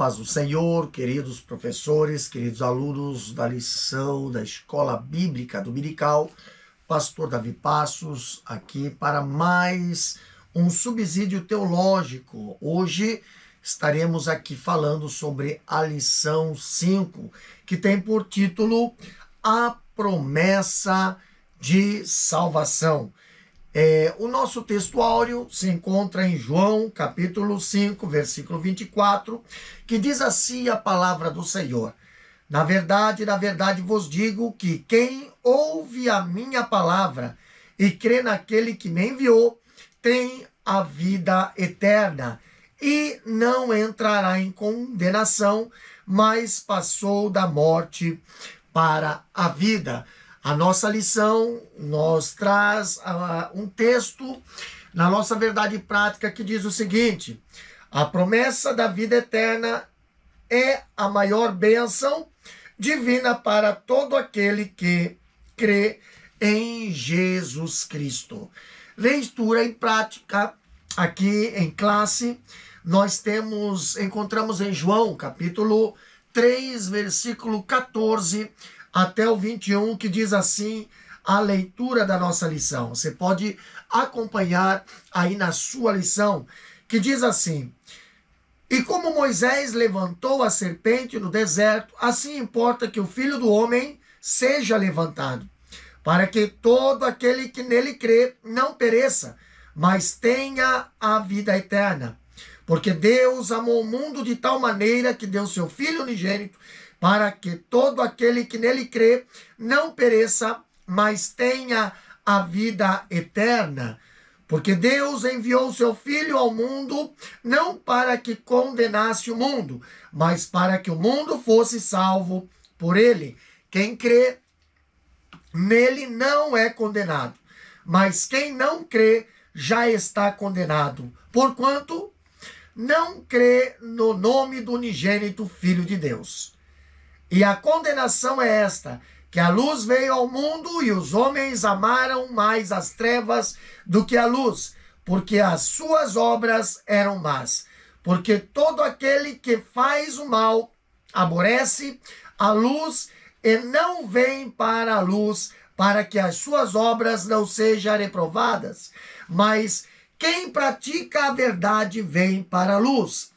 paz do Senhor, queridos professores, queridos alunos da lição da Escola Bíblica Dominical, Pastor Davi Passos, aqui para mais um subsídio teológico. Hoje estaremos aqui falando sobre a lição 5, que tem por título A Promessa de Salvação. O nosso texto áureo se encontra em João, capítulo 5, versículo 24, que diz assim a palavra do Senhor: na verdade vos digo que quem ouve a minha palavra e crê naquele que me enviou, tem a vida eterna e não entrará em condenação, mas passou da morte para a vida. A nossa lição nos traz um texto na nossa verdade prática que diz o seguinte: a promessa da vida eterna é a maior bênção divina para todo aquele que crê em Jesus Cristo. Leitura em prática aqui em classe, nós encontramos em João, capítulo 3, versículo 14 até o 21, que diz assim a leitura da nossa lição. Você pode acompanhar aí na sua lição, que diz assim: e como Moisés levantou a serpente no deserto, assim importa que o Filho do Homem seja levantado, para que todo aquele que nele crê não pereça, mas tenha a vida eterna. Porque Deus amou o mundo de tal maneira que deu seu Filho unigênito, para que todo aquele que nele crê não pereça, mas tenha a vida eterna. Porque Deus enviou o seu Filho ao mundo, não para que condenasse o mundo, mas para que o mundo fosse salvo por ele. Quem crê nele não é condenado, mas quem não crê já está condenado, porquanto não crê no nome do unigênito Filho de Deus. E a condenação é esta, que a luz veio ao mundo e os homens amaram mais as trevas do que a luz, porque as suas obras eram más. Porque todo aquele que faz o mal aborrece a luz e não vem para a luz, para que as suas obras não sejam reprovadas. Mas quem pratica a verdade vem para a luz,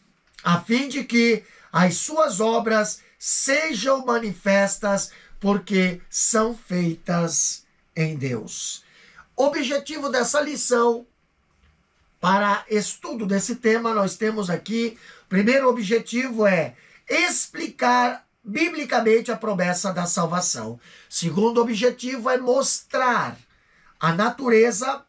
a fim de que as suas obras sejam manifestas, porque são feitas em Deus. Objetivo dessa lição, para estudo desse tema, nós temos aqui, o primeiro objetivo é explicar biblicamente a promessa da salvação. Segundo objetivo é mostrar a natureza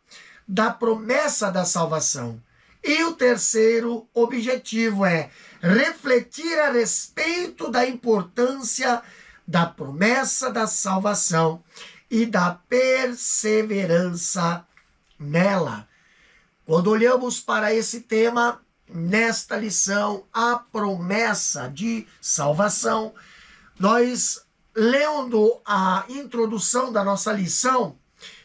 da promessa da salvação. E o terceiro objetivo é refletir a respeito da importância da promessa da salvação e da perseverança nela. Quando olhamos para esse tema, nesta lição, a promessa de salvação, nós, lendo a introdução da nossa lição,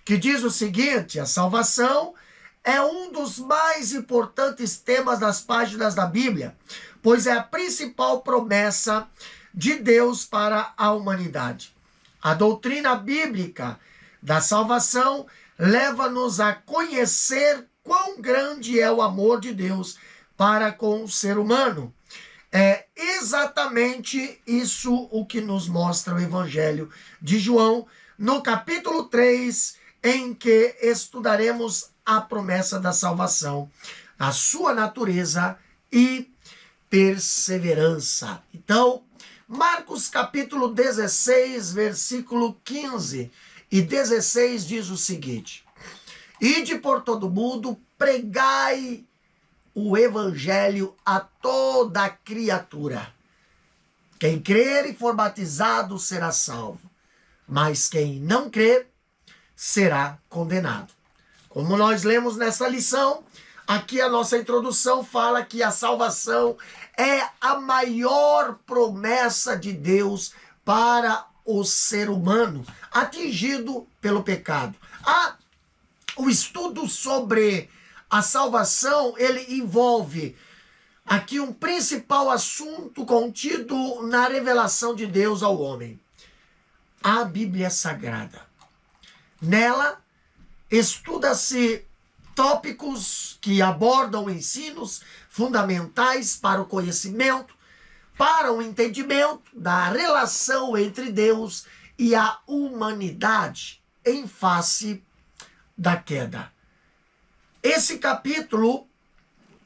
que diz o seguinte: a salvação é um dos mais importantes temas das páginas da Bíblia, pois é a principal promessa de Deus para a humanidade. A doutrina bíblica da salvação leva-nos a conhecer quão grande é o amor de Deus para com o ser humano. É exatamente isso o que nos mostra o Evangelho de João, no capítulo 3, em que estudaremos a promessa da salvação, a sua natureza e perseverança. Então, Marcos capítulo 16, versículo 15 e 16 diz o seguinte: ide por todo mundo, pregai o evangelho a toda criatura. Quem crer e for batizado será salvo, mas quem não crer será condenado. Como nós lemos nessa lição, aqui a nossa introdução fala que a salvação é a maior promessa de Deus para o ser humano atingido pelo pecado. O estudo sobre a salvação, ele envolve aqui um principal assunto contido na revelação de Deus ao homem: a Bíblia Sagrada. Nela estuda-se tópicos que abordam ensinos fundamentais para o conhecimento, para o entendimento da relação entre Deus e a humanidade em face da queda. Esse capítulo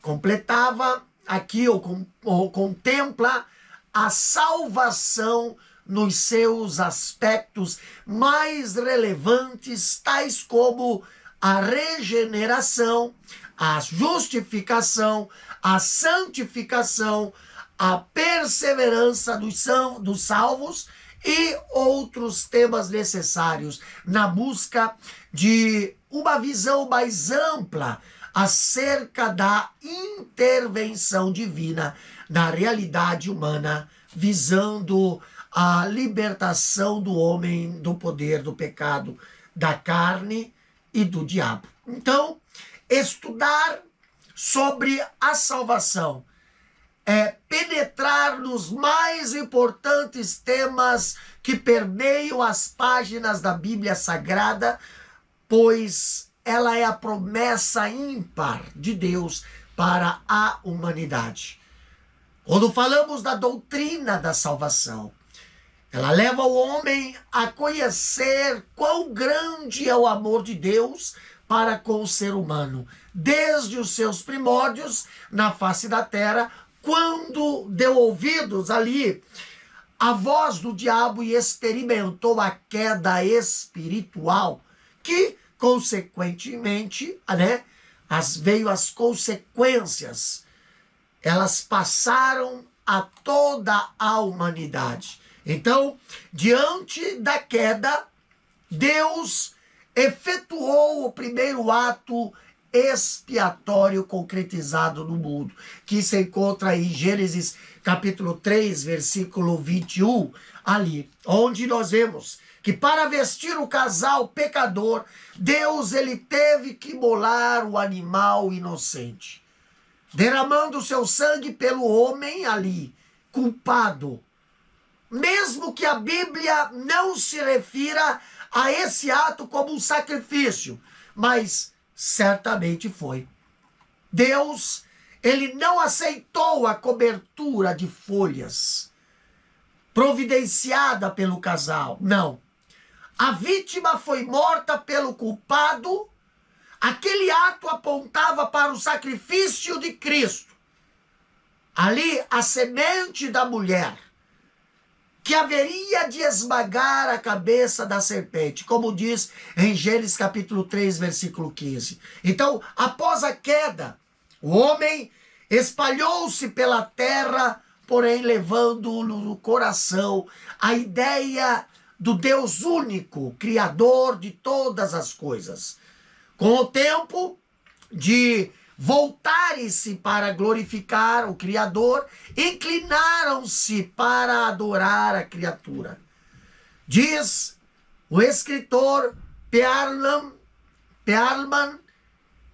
completava aqui, ou contempla a salvação nos seus aspectos mais relevantes, tais como a regeneração, a justificação, a santificação, a perseverança dos salvos e outros temas necessários na busca de uma visão mais ampla acerca da intervenção divina na realidade humana, visando a libertação do homem do poder do pecado, da carne e do diabo. Então, estudar sobre a salvação é penetrar nos mais importantes temas que permeiam as páginas da Bíblia Sagrada, pois ela é a promessa ímpar de Deus para a humanidade. Quando falamos da doutrina da salvação, ela leva o homem a conhecer quão grande é o amor de Deus para com o ser humano, desde os seus primórdios na face da terra, quando deu ouvidos ali à voz do diabo e experimentou a queda espiritual, que, consequentemente, veio as consequências. Elas passaram a toda a humanidade. Então, diante da queda, Deus efetuou o primeiro ato expiatório concretizado no mundo, que se encontra em Gênesis capítulo 3, versículo 21, ali, onde nós vemos que para vestir o casal pecador, Deus ele teve que imolar o animal inocente, derramando seu sangue pelo homem ali, culpado. Mesmo que a Bíblia não se refira a esse ato como um sacrifício, mas certamente foi. Deus, ele não aceitou a cobertura de folhas providenciada pelo casal, não. A vítima foi morta pelo culpado. Aquele ato apontava para o sacrifício de Cristo. Ali, a semente da mulher, que haveria de esmagar a cabeça da serpente, como diz em Gênesis capítulo 3, versículo 15. Então, após a queda, o homem espalhou-se pela terra, porém levando no coração a ideia do Deus único, Criador de todas as coisas. Com o tempo de voltarem-se para glorificar o Criador, inclinaram-se para adorar a criatura. Diz o escritor Perlman,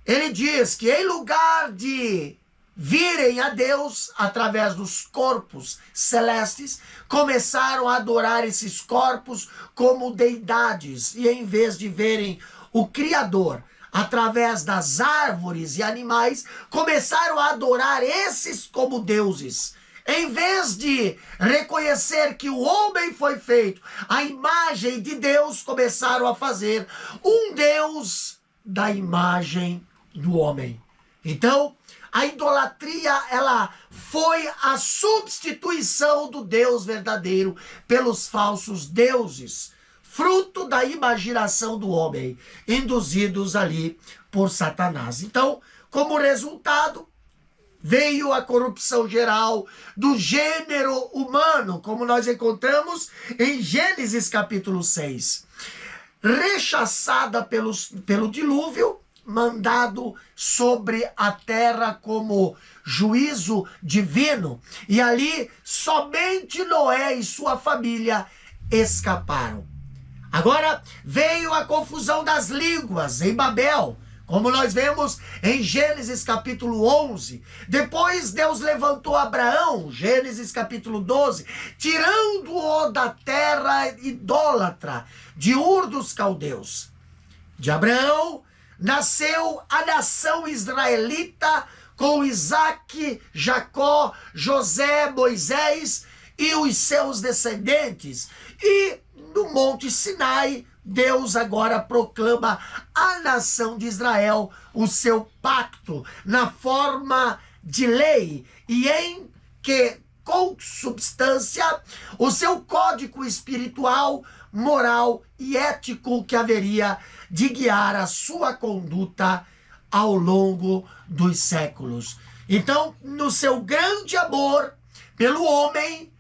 ele diz que em lugar de virem a Deus através dos corpos celestes, começaram a adorar esses corpos como deidades, e em vez de verem o Criador através das árvores e animais, começaram a adorar esses como deuses. Em vez de reconhecer que o homem foi feito à imagem de Deus, começaram a fazer um Deus da imagem do homem. Então, a idolatria, ela foi a substituição do Deus verdadeiro pelos falsos deuses, fruto da imaginação do homem, induzidos ali por Satanás. Então, como resultado, veio a corrupção geral do gênero humano, como nós encontramos em Gênesis capítulo 6. Rechaçada pelo dilúvio, mandado sobre a terra como juízo divino. E ali, somente Noé e sua família escaparam. Agora veio a confusão das línguas em Babel, Como nós vemos em Gênesis capítulo 11, depois Deus levantou Abraão, Gênesis capítulo 12, tirando-o da terra idólatra, de Ur dos Caldeus. De Abraão nasceu a nação israelita com Isaque, Jacó, José, Moisés e os seus descendentes. E no Monte Sinai, Deus agora proclama a nação de Israel o seu pacto na forma de lei e em que consubstância o seu código espiritual, moral e ético que haveria de guiar a sua conduta ao longo dos séculos. Então, no seu grande amor pelo homem,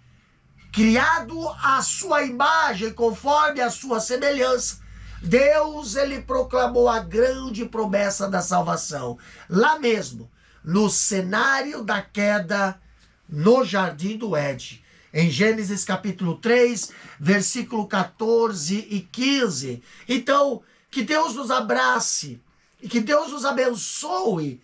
criado à sua imagem, conforme a sua semelhança, Deus, ele proclamou a grande promessa da salvação. Lá mesmo, no cenário da queda, no Jardim do Éden. Em Gênesis capítulo 3, versículo 14 e 15. Então, que Deus nos abrace e que Deus nos abençoe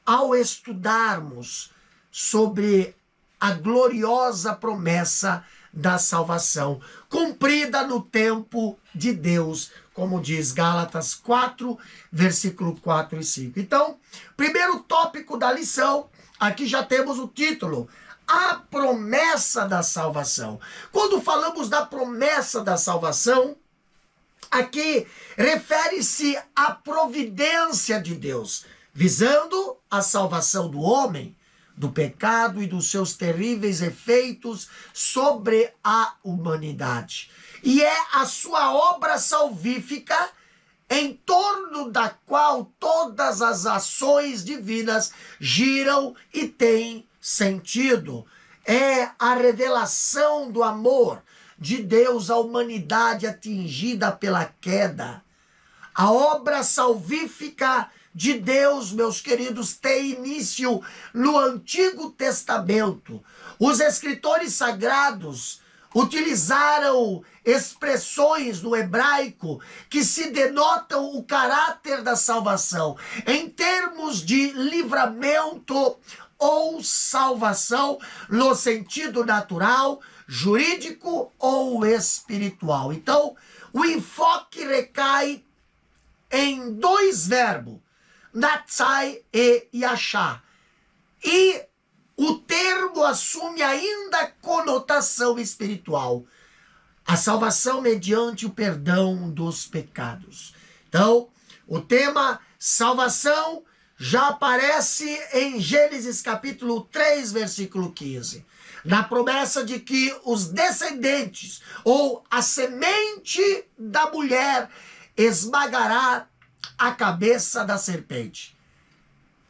ao estudarmos sobre a gloriosa promessa da salvação, cumprida no tempo de Deus, como diz Gálatas 4, versículo 4 e 5. Então, primeiro tópico da lição, aqui já temos o título, a promessa da salvação. Quando falamos da promessa da salvação, aqui refere-se à providência de Deus, visando a salvação do homem, do pecado e dos seus terríveis efeitos sobre a humanidade. E é a sua obra salvífica em torno da qual todas as ações divinas giram e têm sentido. É a revelação do amor de Deus à humanidade atingida pela queda. A obra salvífica de Deus, meus queridos, tem início no Antigo Testamento. Os escritores sagrados utilizaram expressões no hebraico que se denotam o caráter da salvação em termos de livramento ou salvação no sentido natural, jurídico ou espiritual. Então, o enfoque recai em dois verbos, natsai e yashá. E o termo assume ainda conotação espiritual. A salvação mediante o perdão dos pecados. Então, o tema salvação já aparece em Gênesis capítulo 3, versículo 15. Na promessa de que os descendentes, ou a semente da mulher, esmagará a cabeça da serpente.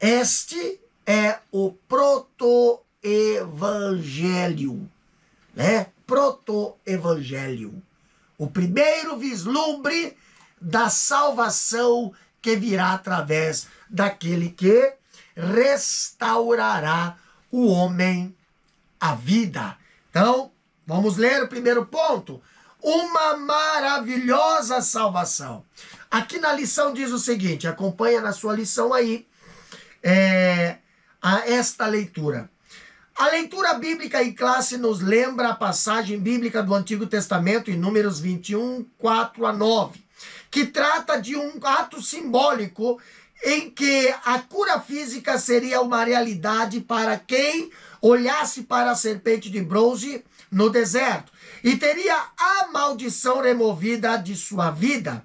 Este é o proto-evangelho, né? Proto-evangelho. O primeiro vislumbre da salvação que virá através daquele que restaurará o homem à vida. Então, vamos ler o primeiro ponto. Uma maravilhosa salvação. Aqui na lição diz o seguinte, acompanha na sua lição aí esta leitura. A leitura bíblica em classe nos lembra a passagem bíblica do Antigo Testamento, em Números 21, 4 a 9, que trata de um ato simbólico em que a cura física seria uma realidade para quem olhasse para a serpente de bronze no deserto e teria a maldição removida de sua vida.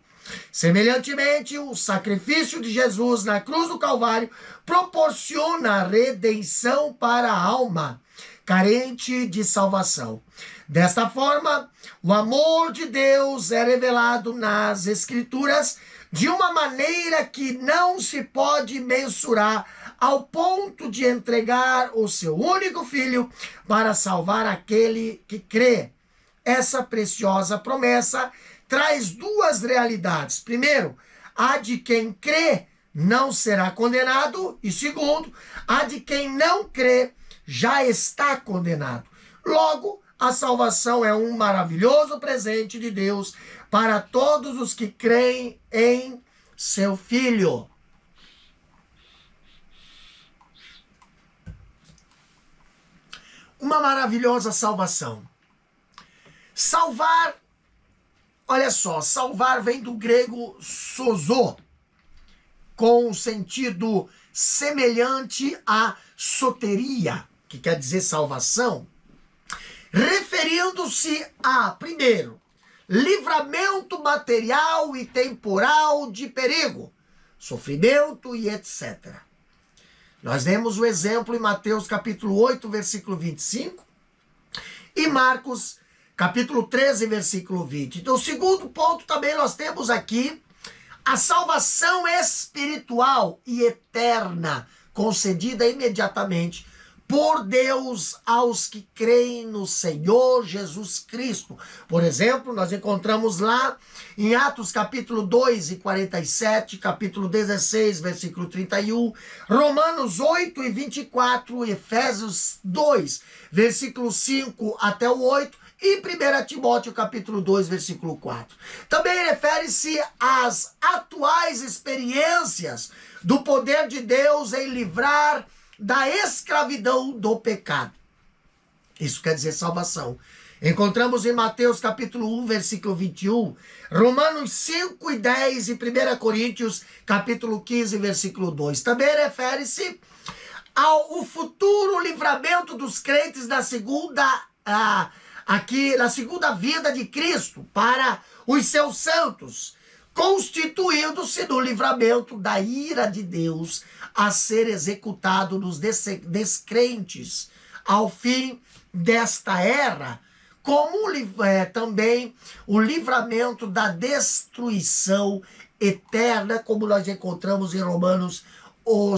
Semelhantemente, o sacrifício de Jesus na cruz do Calvário proporciona redenção para a alma carente de salvação. Desta forma, o amor de Deus é revelado nas Escrituras de uma maneira que não se pode mensurar, ao ponto de entregar o seu único filho para salvar aquele que crê. Essa preciosa promessa traz duas realidades. Primeiro, a de quem crê não será condenado. E segundo, a de quem não crê já está condenado. Logo, a salvação é um maravilhoso presente de Deus para todos os que creem em seu Filho. uma maravilhosa salvação. Salvar, olha só, salvar vem do grego sozo, com sentido semelhante a soteria, que quer dizer salvação, referindo-se a, primeiro, livramento material e temporal de perigo, sofrimento e etc. Nós vemos o exemplo em Mateus capítulo 8, versículo 25 e Marcos capítulo 13, versículo 20. Então, o segundo ponto também nós temos aqui a salvação espiritual e eterna, concedida imediatamente por Deus aos que creem no Senhor Jesus Cristo. Por exemplo, nós encontramos lá em Atos capítulo 2 e 47, capítulo 16, versículo 31, Romanos 8 e 24, Efésios 2, versículo 5 até o 8, e 1 Timóteo capítulo 2, versículo 4. Também refere-se às atuais experiências do poder de Deus em livrar da escravidão do pecado. Isso quer dizer salvação. Encontramos em Mateus capítulo 1, versículo 21, Romanos 5 e 10 e 1 Coríntios capítulo 15, versículo 2. Também refere-se ao futuro livramento dos crentes da segunda vida de Cristo para os seus santos, constituindo-se no livramento da ira de Deus a ser executado nos descrentes ao fim desta era, como também o livramento da destruição eterna, como nós encontramos em Romanos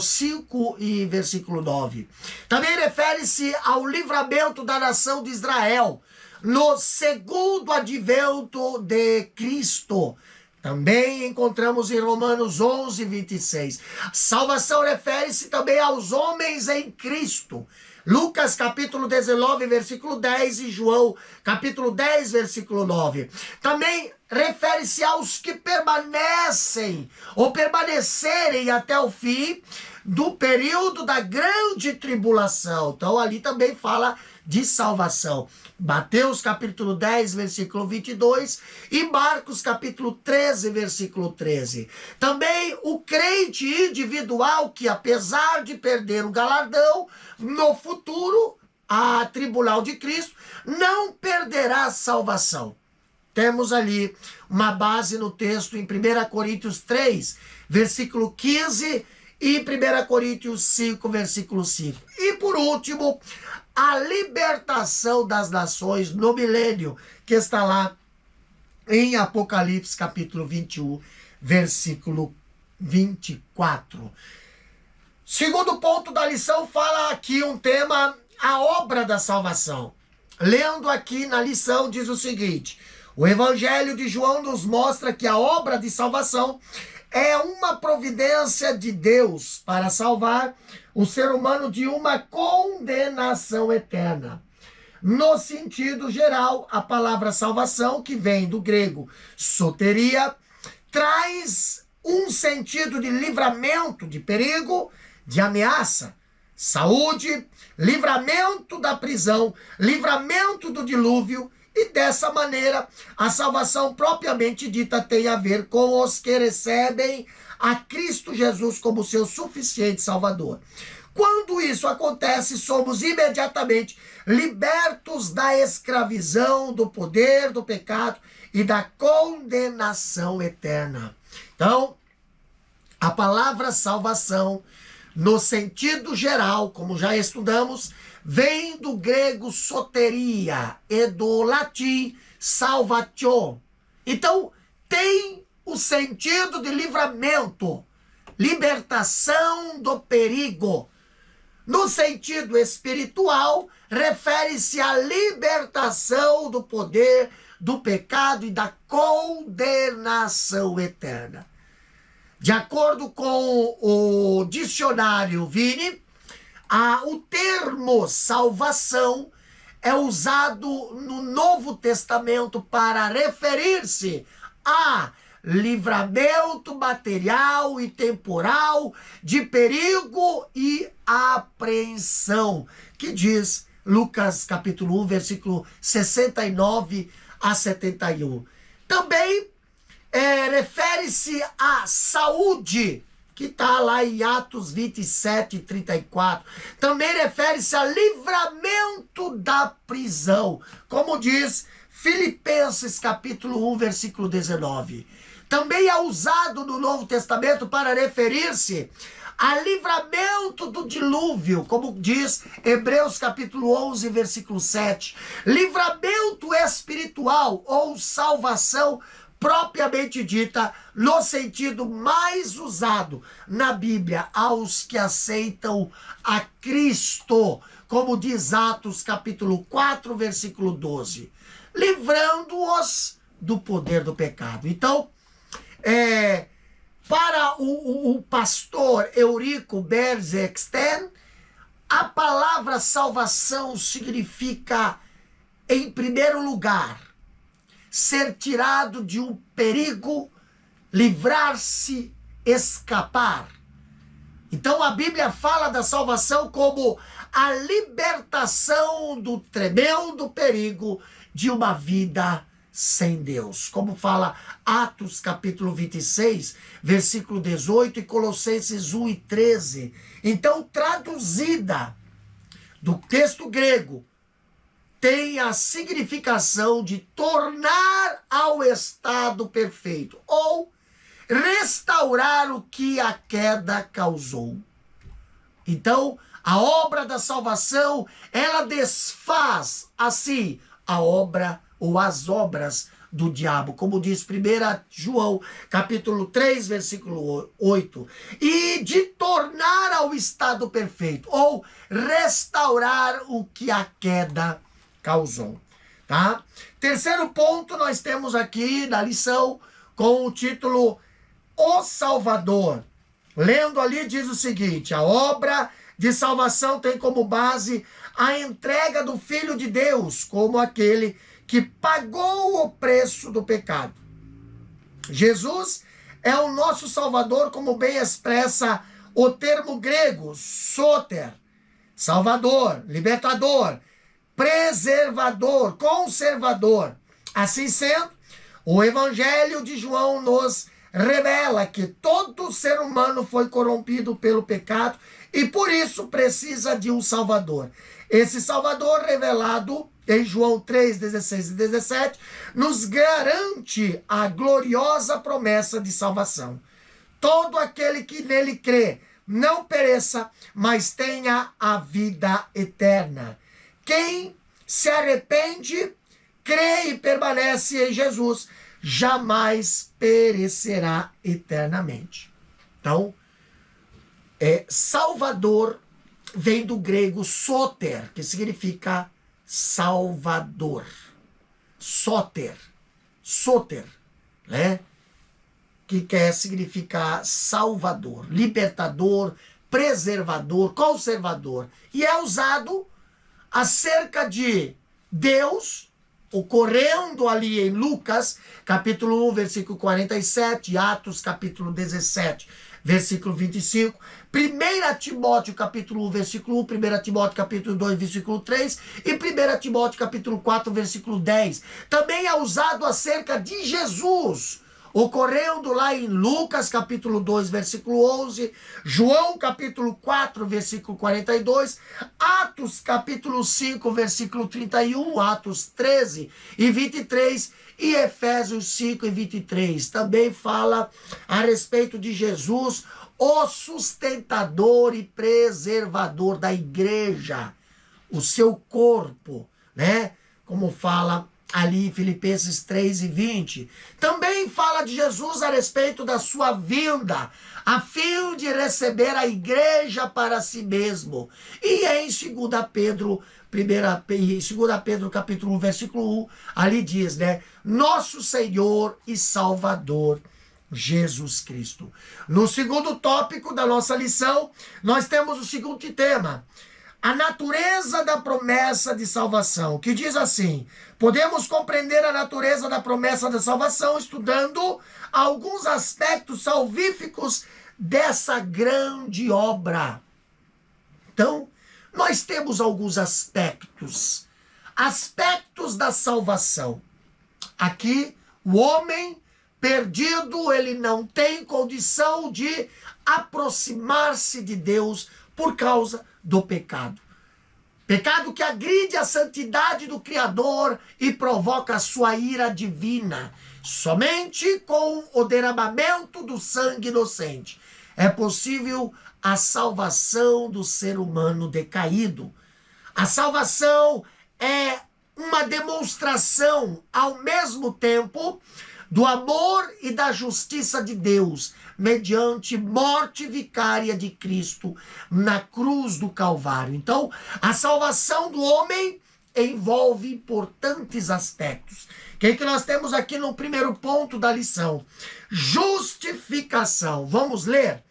5 e versículo 9. Também refere-se ao livramento da nação de Israel no segundo advento de Cristo. Também encontramos em Romanos 11, 26. Salvação refere-se também aos homens em Cristo. Lucas capítulo 19, versículo 10 e João capítulo 10, versículo 9. Também refere-se aos que permanecem ou permanecerem até o fim do período da grande tribulação. Então ali também fala de salvação. Mateus capítulo 10, versículo 22 e Marcos capítulo 13, versículo 13. Também o crente individual que, apesar de perder o galardão, no futuro, a tribunal de Cristo, não perderá a salvação. Temos ali uma base no texto em 1 Coríntios 3, versículo 15 e 1 Coríntios 5, versículo 5. E por último, a libertação das nações no milênio, que está lá em Apocalipse capítulo 21, versículo 24. Segundo ponto da lição, fala aqui um tema, a obra da salvação. Lendo aqui na lição, diz o seguinte: o Evangelho de João nos mostra que a obra de salvação é uma providência de Deus para salvar o ser humano de uma condenação eterna. No sentido geral, a palavra salvação, que vem do grego soteria, traz um sentido de livramento de perigo, de ameaça, saúde, livramento da prisão, livramento do dilúvio. E dessa maneira, a salvação propriamente dita tem a ver com os que recebem a Cristo Jesus como seu suficiente Salvador. Quando isso acontece, somos imediatamente libertos da escravidão, do poder do pecado e da condenação eterna. Então, a palavra salvação, no sentido geral, como já estudamos, vem do grego soteria e do latim salvatio. Então, tem o sentido de livramento, libertação do perigo. No sentido espiritual, refere-se à libertação do poder, do pecado e da condenação eterna. De acordo com o dicionário Vini, o termo salvação é usado no Novo Testamento para referir-se a livramento material e temporal de perigo e apreensão, que diz Lucas capítulo 1, versículo 69 a 71. Também refere-se à saúde, que está lá em Atos 27, 34. Também refere-se a livramento da prisão, como diz Filipenses capítulo 1, versículo 19. Também é usado no Novo Testamento para referir-se a livramento do dilúvio, como diz Hebreus capítulo 11, versículo 7. Livramento espiritual ou salvação propriamente dita, no sentido mais usado na Bíblia, aos que aceitam a Cristo, como diz Atos capítulo 4, versículo 12, livrando-os do poder do pecado. Então, para o pastor Eurico Berzeksten, a palavra salvação significa, em primeiro lugar, ser tirado de um perigo, livrar-se, escapar. Então a Bíblia fala da salvação como a libertação do tremendo perigo de uma vida sem Deus. Como fala Atos capítulo 26, versículo 18 e Colossenses 1 e 13. Então, traduzida do texto grego, tem a significação de tornar ao estado perfeito ou restaurar o que a queda causou. Então, a obra da salvação, ela desfaz, assim, a obra ou as obras do diabo, como diz 1 João, capítulo 3, versículo 8, e de tornar ao estado perfeito, ou restaurar o que a queda causou, tá? Terceiro ponto, nós temos aqui na lição, com o título O Salvador. Lendo ali, diz o seguinte: a obra de salvação tem como base a entrega do Filho de Deus, como aquele que pagou o preço do pecado. Jesus é o nosso Salvador, como bem expressa o termo grego, soter, Salvador, libertador, preservador, conservador. Assim sendo, o Evangelho de João nos revela que todo ser humano foi corrompido pelo pecado e por isso precisa de um Salvador. Esse Salvador revelado em João 3, 16 e 17, nos garante a gloriosa promessa de salvação. Todo aquele que nele crê não pereça, mas tenha a vida eterna. Quem se arrepende, crê e permanece em Jesus, jamais perecerá eternamente. Então, Salvador vem do grego soter, que significa Salvador. Soter, né? Que quer significar Salvador, libertador, preservador, conservador. E é usado acerca de Deus, ocorrendo ali em Lucas, capítulo 1, versículo 47, Atos, capítulo 17, versículo 25, 1 Timóteo, capítulo 1, versículo 1, 1 Timóteo, capítulo 2, versículo 3 e 1 Timóteo, capítulo 4, versículo 10. Também é usado acerca de Jesus, ocorrendo lá em Lucas, capítulo 2, versículo 11, João, capítulo 4, versículo 42, Atos, capítulo 5, versículo 31, Atos 13 e 23, e Efésios 5 e 23. Também fala a respeito de Jesus, o sustentador e preservador da igreja, o seu corpo, né? Como fala ali em Filipenses 3 e 20. Também fala de Jesus a respeito da sua vinda, a fim de receber a igreja para si mesmo. E em 2 Pedro, 2 Pedro capítulo 1, versículo 1, ali diz, né? Nosso Senhor e Salvador Jesus Cristo. No segundo tópico da nossa lição, nós temos o seguinte tema: a natureza da promessa de salvação, que diz assim: podemos compreender a natureza da promessa da salvação estudando alguns aspectos salvíficos dessa grande obra. Então, nós temos alguns aspectos da salvação. Aqui, o homem perdido, ele não tem condição de aproximar-se de Deus por causa do pecado. Pecado que agride a santidade do Criador e provoca a sua ira divina. Somente com o derramamento do sangue inocente é possível a salvação do ser humano decaído. A salvação é uma demonstração, ao mesmo tempo, do amor e da justiça de Deus, mediante morte vicária de Cristo na cruz do Calvário. Então, a salvação do homem envolve importantes aspectos. O que nós temos aqui no primeiro ponto da lição? Justificação. Vamos ler?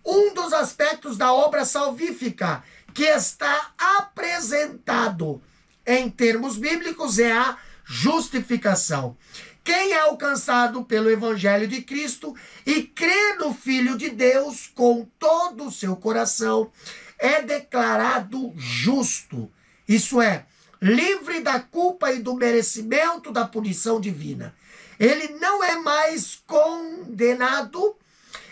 Um dos aspectos da obra salvífica que está apresentado em termos bíblicos é a justificação. Quem é alcançado pelo Evangelho de Cristo e crê no Filho de Deus com todo o seu coração é declarado justo. Isso é, livre da culpa e do merecimento da punição divina. Ele não é mais condenado,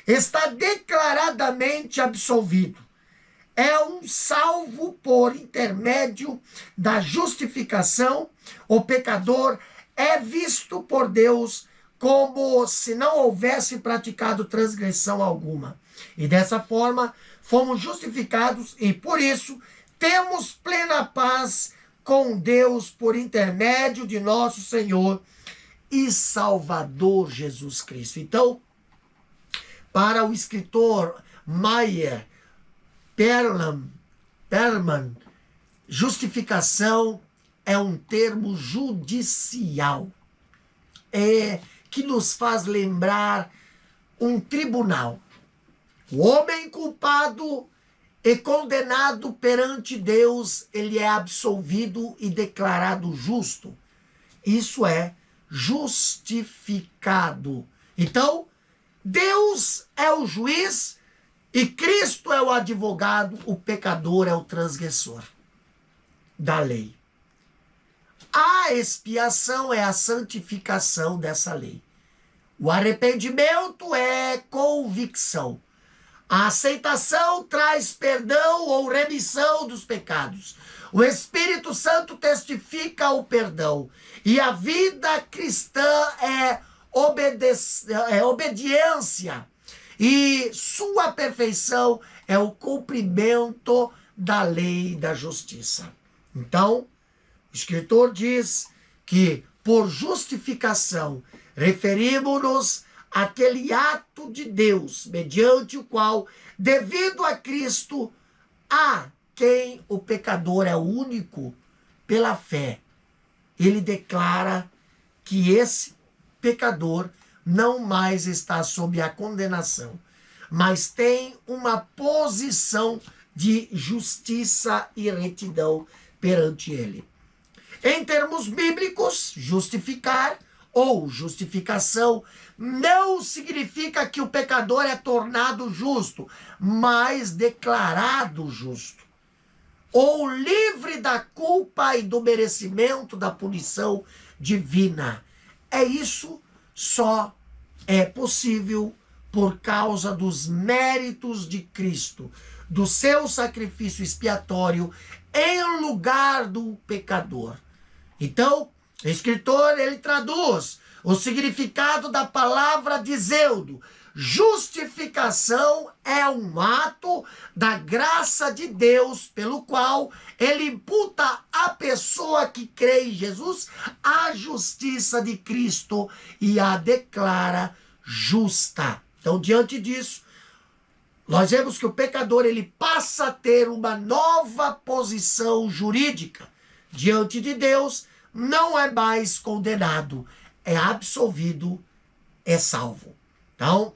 está declaradamente absolvido. É um salvo por intermédio da justificação. O pecador é visto por Deus como se não houvesse praticado transgressão alguma. E dessa forma, fomos justificados e, por isso, temos plena paz com Deus por intermédio de nosso Senhor e Salvador Jesus Cristo. Então, para o escritor Meyer Perlman, justificação é um termo judicial, que nos faz lembrar um tribunal. O homem culpado e condenado perante Deus, ele é absolvido e declarado justo. Isso é justificado. Então, Deus é o juiz e Cristo é o advogado, o pecador é o transgressor da lei. A expiação é a santificação dessa lei. O arrependimento é convicção. A aceitação traz perdão ou remissão dos pecados. O Espírito Santo testifica o perdão. E a vida cristã é obediência. E sua perfeição é o cumprimento da lei da justiça. Então, o escritor diz que por justificação referimos-nos àquele ato de Deus, mediante o qual, devido a Cristo, a quem o pecador é único pela fé, ele declara que esse pecador não mais está sob a condenação, mas tem uma posição de justiça e retidão perante ele. Em termos bíblicos, justificar ou justificação não significa que o pecador é tornado justo, mas declarado justo, ou livre da culpa e do merecimento da punição divina. Isso só é possível por causa dos méritos de Cristo, do seu sacrifício expiatório em lugar do pecador. Então, o escritor, ele traduz o significado da palavra dizendo: justificação é um ato da graça de Deus pelo qual ele imputa à pessoa que crê em Jesus a justiça de Cristo e a declara justa. Então, diante disso, nós vemos que o pecador ele passa a ter uma nova posição jurídica. Diante de Deus, não é mais condenado, é absolvido, é salvo. Então,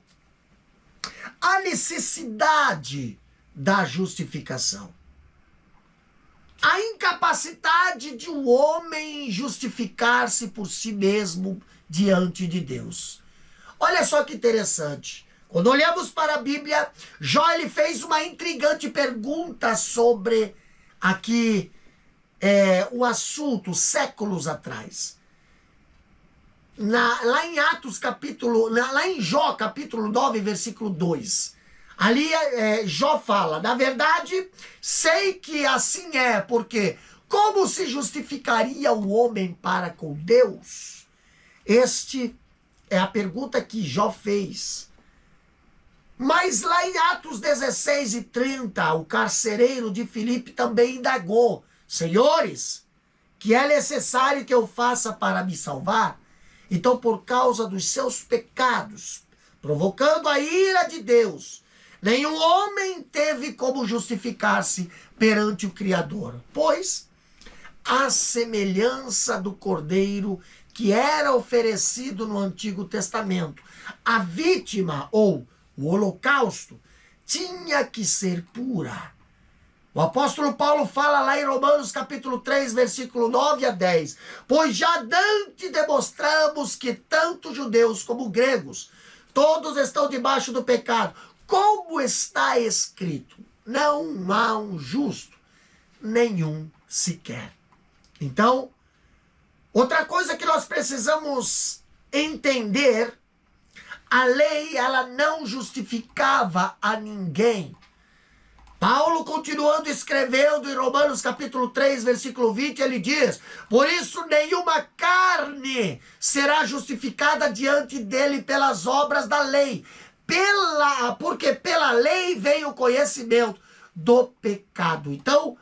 a necessidade da justificação. A incapacidade de um homem justificar-se por si mesmo diante de Deus. Olha só que interessante. Quando olhamos para a Bíblia, Jó ele fez uma intrigante pergunta sobre aqui o assunto séculos atrás. Lá em lá em Jó, capítulo 9, versículo 2. Ali Jó fala: na verdade, sei que assim é, porque como se justificaria o homem para com Deus? Este é a pergunta que Jó fez. Mas lá em Atos 16 e 30, o carcereiro de Filipe também indagou: senhores, que é necessário que eu faça para me salvar? Então, por causa dos seus pecados, provocando a ira de Deus, nenhum homem teve como justificar-se perante o Criador, pois a semelhança do cordeiro que era oferecido no Antigo Testamento, a vítima ou o holocausto tinha que ser pura. O apóstolo Paulo fala lá em Romanos capítulo 3, versículo 9 a 10. Pois já dantes demonstramos que tanto judeus como gregos, todos estão debaixo do pecado. Como está escrito, não há um justo, nenhum sequer. Então, outra coisa que nós precisamos entender, a lei ela não justificava a ninguém. Paulo, continuando escrevendo em Romanos capítulo 3, versículo 20, ele diz: por isso nenhuma carne será justificada diante dele pelas obras da lei, porque pela lei vem o conhecimento do pecado. Então,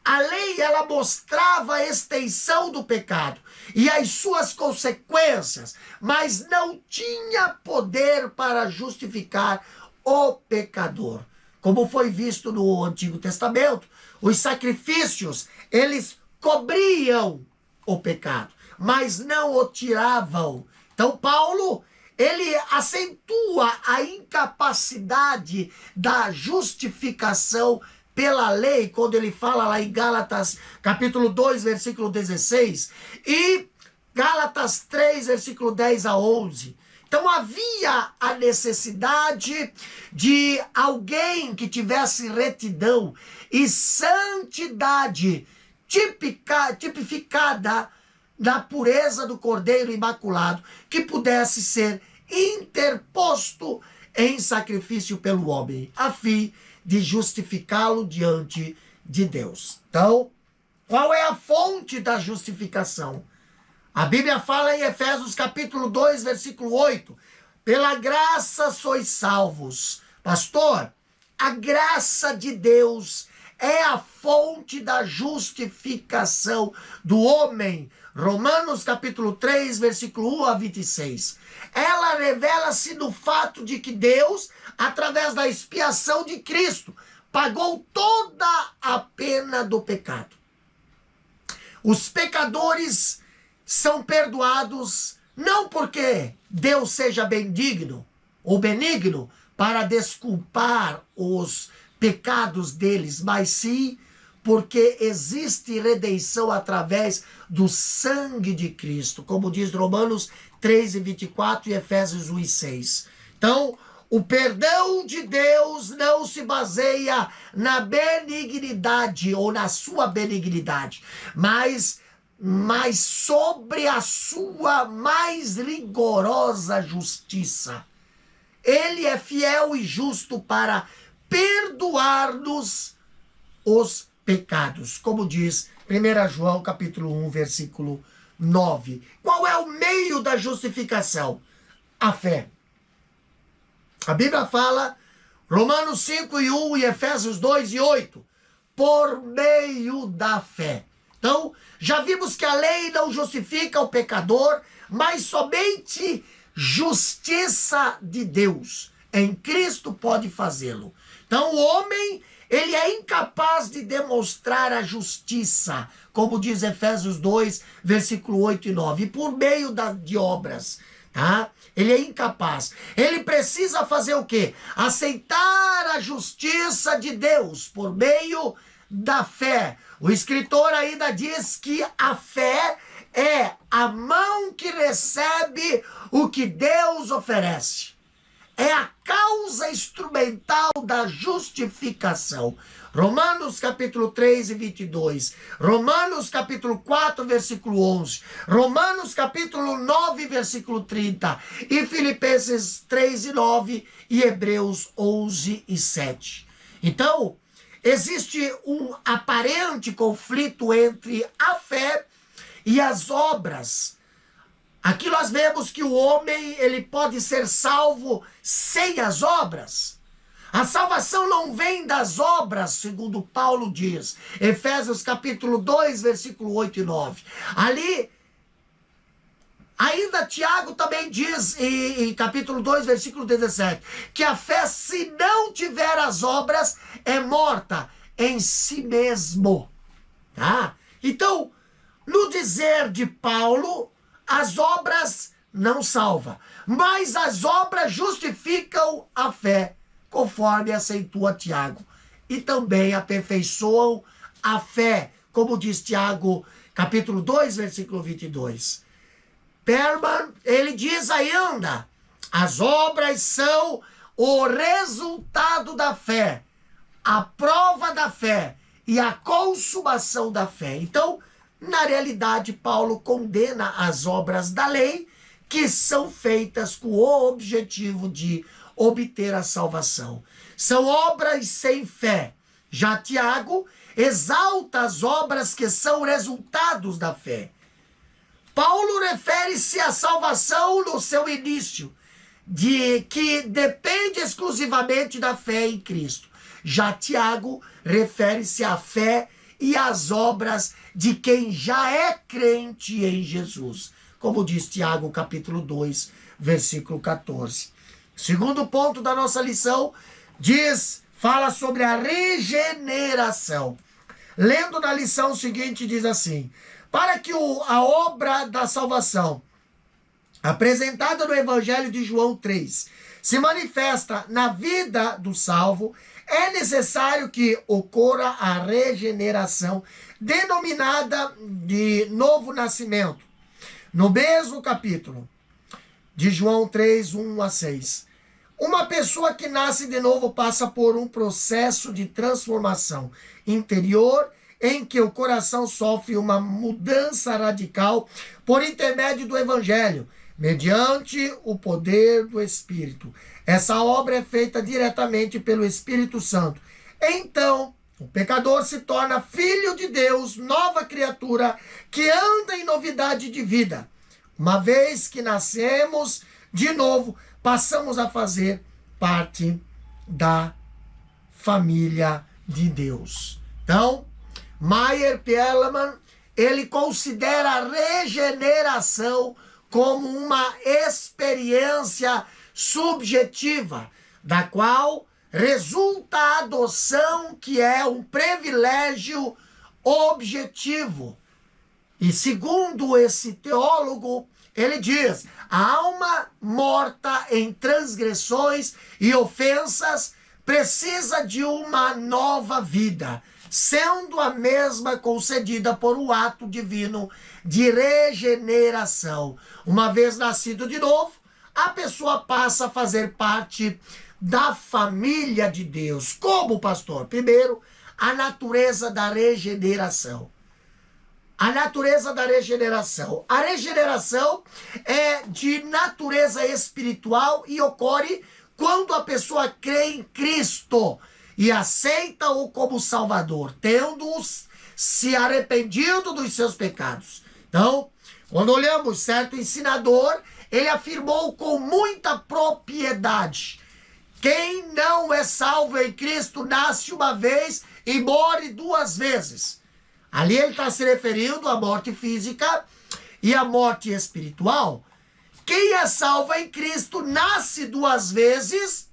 a lei ela mostrava a extensão do pecado e as suas consequências, mas não tinha poder para justificar o pecador. Como foi visto no Antigo Testamento, os sacrifícios, eles cobriam o pecado, mas não o tiravam. Então, Paulo, ele acentua a incapacidade da justificação pela lei, quando ele fala lá em Gálatas, capítulo 2, versículo 16, e Gálatas 3, versículo 10 a 11. Então havia a necessidade de alguém que tivesse retidão e santidade tipificada na pureza do Cordeiro Imaculado, que pudesse ser interposto em sacrifício pelo homem, a fim de justificá-lo diante de Deus. Então, qual é a fonte da justificação? A Bíblia fala em Efésios capítulo 2, versículo 8. Pela graça sois salvos. Pastor, a graça de Deus é a fonte da justificação do homem. Romanos capítulo 3, versículo 1 a 26. Ela revela-se no fato de que Deus, através da expiação de Cristo, pagou toda a pena do pecado. Os pecadores são perdoados não porque Deus seja benigno ou benigno para desculpar os pecados deles, mas sim porque existe redenção através do sangue de Cristo, como diz Romanos 3 e 24 e Efésios 1 e 6. Então, o perdão de Deus não se baseia na benignidade ou na sua benignidade, mas sobre a sua mais rigorosa justiça. Ele é fiel e justo para perdoar-nos os pecados, como diz 1 João capítulo 1, versículo 9. Qual é o meio da justificação? A fé. A Bíblia fala, Romanos 5 e 1 e Efésios 2 e 8, por meio da fé. Então, já vimos que a lei não justifica o pecador, mas somente justiça de Deus em Cristo pode fazê-lo. Então, o homem, ele é incapaz de demonstrar a justiça, como diz Efésios 2, versículo 8 e 9, e por meio de obras, tá? Ele é incapaz. Ele precisa fazer o quê? Aceitar a justiça de Deus por meio da fé. O escritor ainda diz que a fé é a mão que recebe o que Deus oferece. é a causa instrumental da justificação. Romanos capítulo 3 e 22, Romanos capítulo 4, versículo 11, Romanos capítulo 9, versículo 30, e Filipenses 3 e 9, e Hebreus 11 e 7. Então, existe um aparente conflito entre a fé e as obras. Aqui nós vemos que o homem, ele pode ser salvo sem as obras. A salvação não vem das obras, segundo Paulo diz. Efésios capítulo 2, versículo 8 e 9. Ali, ainda Tiago também diz, em capítulo 2, versículo 17, que a fé, se não tiver as obras, é morta em si mesmo. Tá? Então, no dizer de Paulo, as obras não salvam, mas as obras justificam a fé, conforme aceitua Tiago, e também aperfeiçoam a fé, como diz Tiago, capítulo 2, versículo 22. Perman, ele diz ainda, as obras são o resultado da fé, a prova da fé e a consumação da fé. Então, na realidade, Paulo condena as obras da lei que são feitas com o objetivo de obter a salvação. São obras sem fé. Já Tiago exalta as obras que são resultados da fé. Paulo refere-se à salvação no seu início, de que depende exclusivamente da fé em Cristo. Já Tiago refere-se à fé e às obras de quem já é crente em Jesus, como diz Tiago, capítulo 2, versículo 14. Segundo ponto da nossa lição, fala sobre a regeneração. Lendo na lição seguinte, diz assim: para que a obra da salvação, apresentada no Evangelho de João 3, se manifesta na vida do salvo, é necessário que ocorra a regeneração, denominada de novo nascimento. No mesmo capítulo de João 3, 1 a 6. Uma pessoa que nasce de novo passa por um processo de transformação interior em que o coração sofre uma mudança radical por intermédio do Evangelho, mediante o poder do Espírito. Essa obra é feita diretamente pelo Espírito Santo. Então, o pecador se torna filho de Deus, nova criatura, que anda em novidade de vida. Uma vez que nascemos de novo, passamos a fazer parte da família de Deus. Então, Meyer Perelman, ele considera a regeneração como uma experiência subjetiva, da qual resulta a adoção, que é um privilégio objetivo. E segundo esse teólogo, ele diz: a alma morta em transgressões e ofensas precisa de uma nova vida, sendo a mesma concedida por um ato divino de regeneração. Uma vez nascido de novo, a pessoa passa a fazer parte da família de Deus. Como, pastor? Primeiro, a natureza da regeneração. A natureza da regeneração. A regeneração é de natureza espiritual e ocorre quando a pessoa crê em Cristo e aceita-o como Salvador, tendo-os se arrependido dos seus pecados. Então, quando olhamos certo ensinador, ele afirmou com muita propriedade: quem não é salvo em Cristo nasce uma vez e morre duas vezes. Ali ele está se referindo à morte física e à morte espiritual. Quem é salvo em Cristo nasce duas vezes,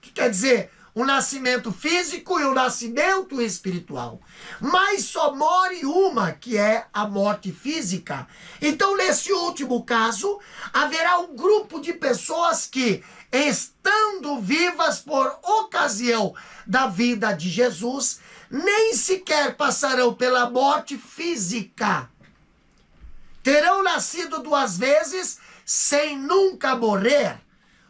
que quer dizer, um nascimento físico e um nascimento espiritual. Mas só morre uma, que é a morte física. Então, nesse último caso, haverá um grupo de pessoas que, estando vivas por ocasião da vida de Jesus, nem sequer passarão pela morte física. Terão nascido duas vezes sem nunca morrer.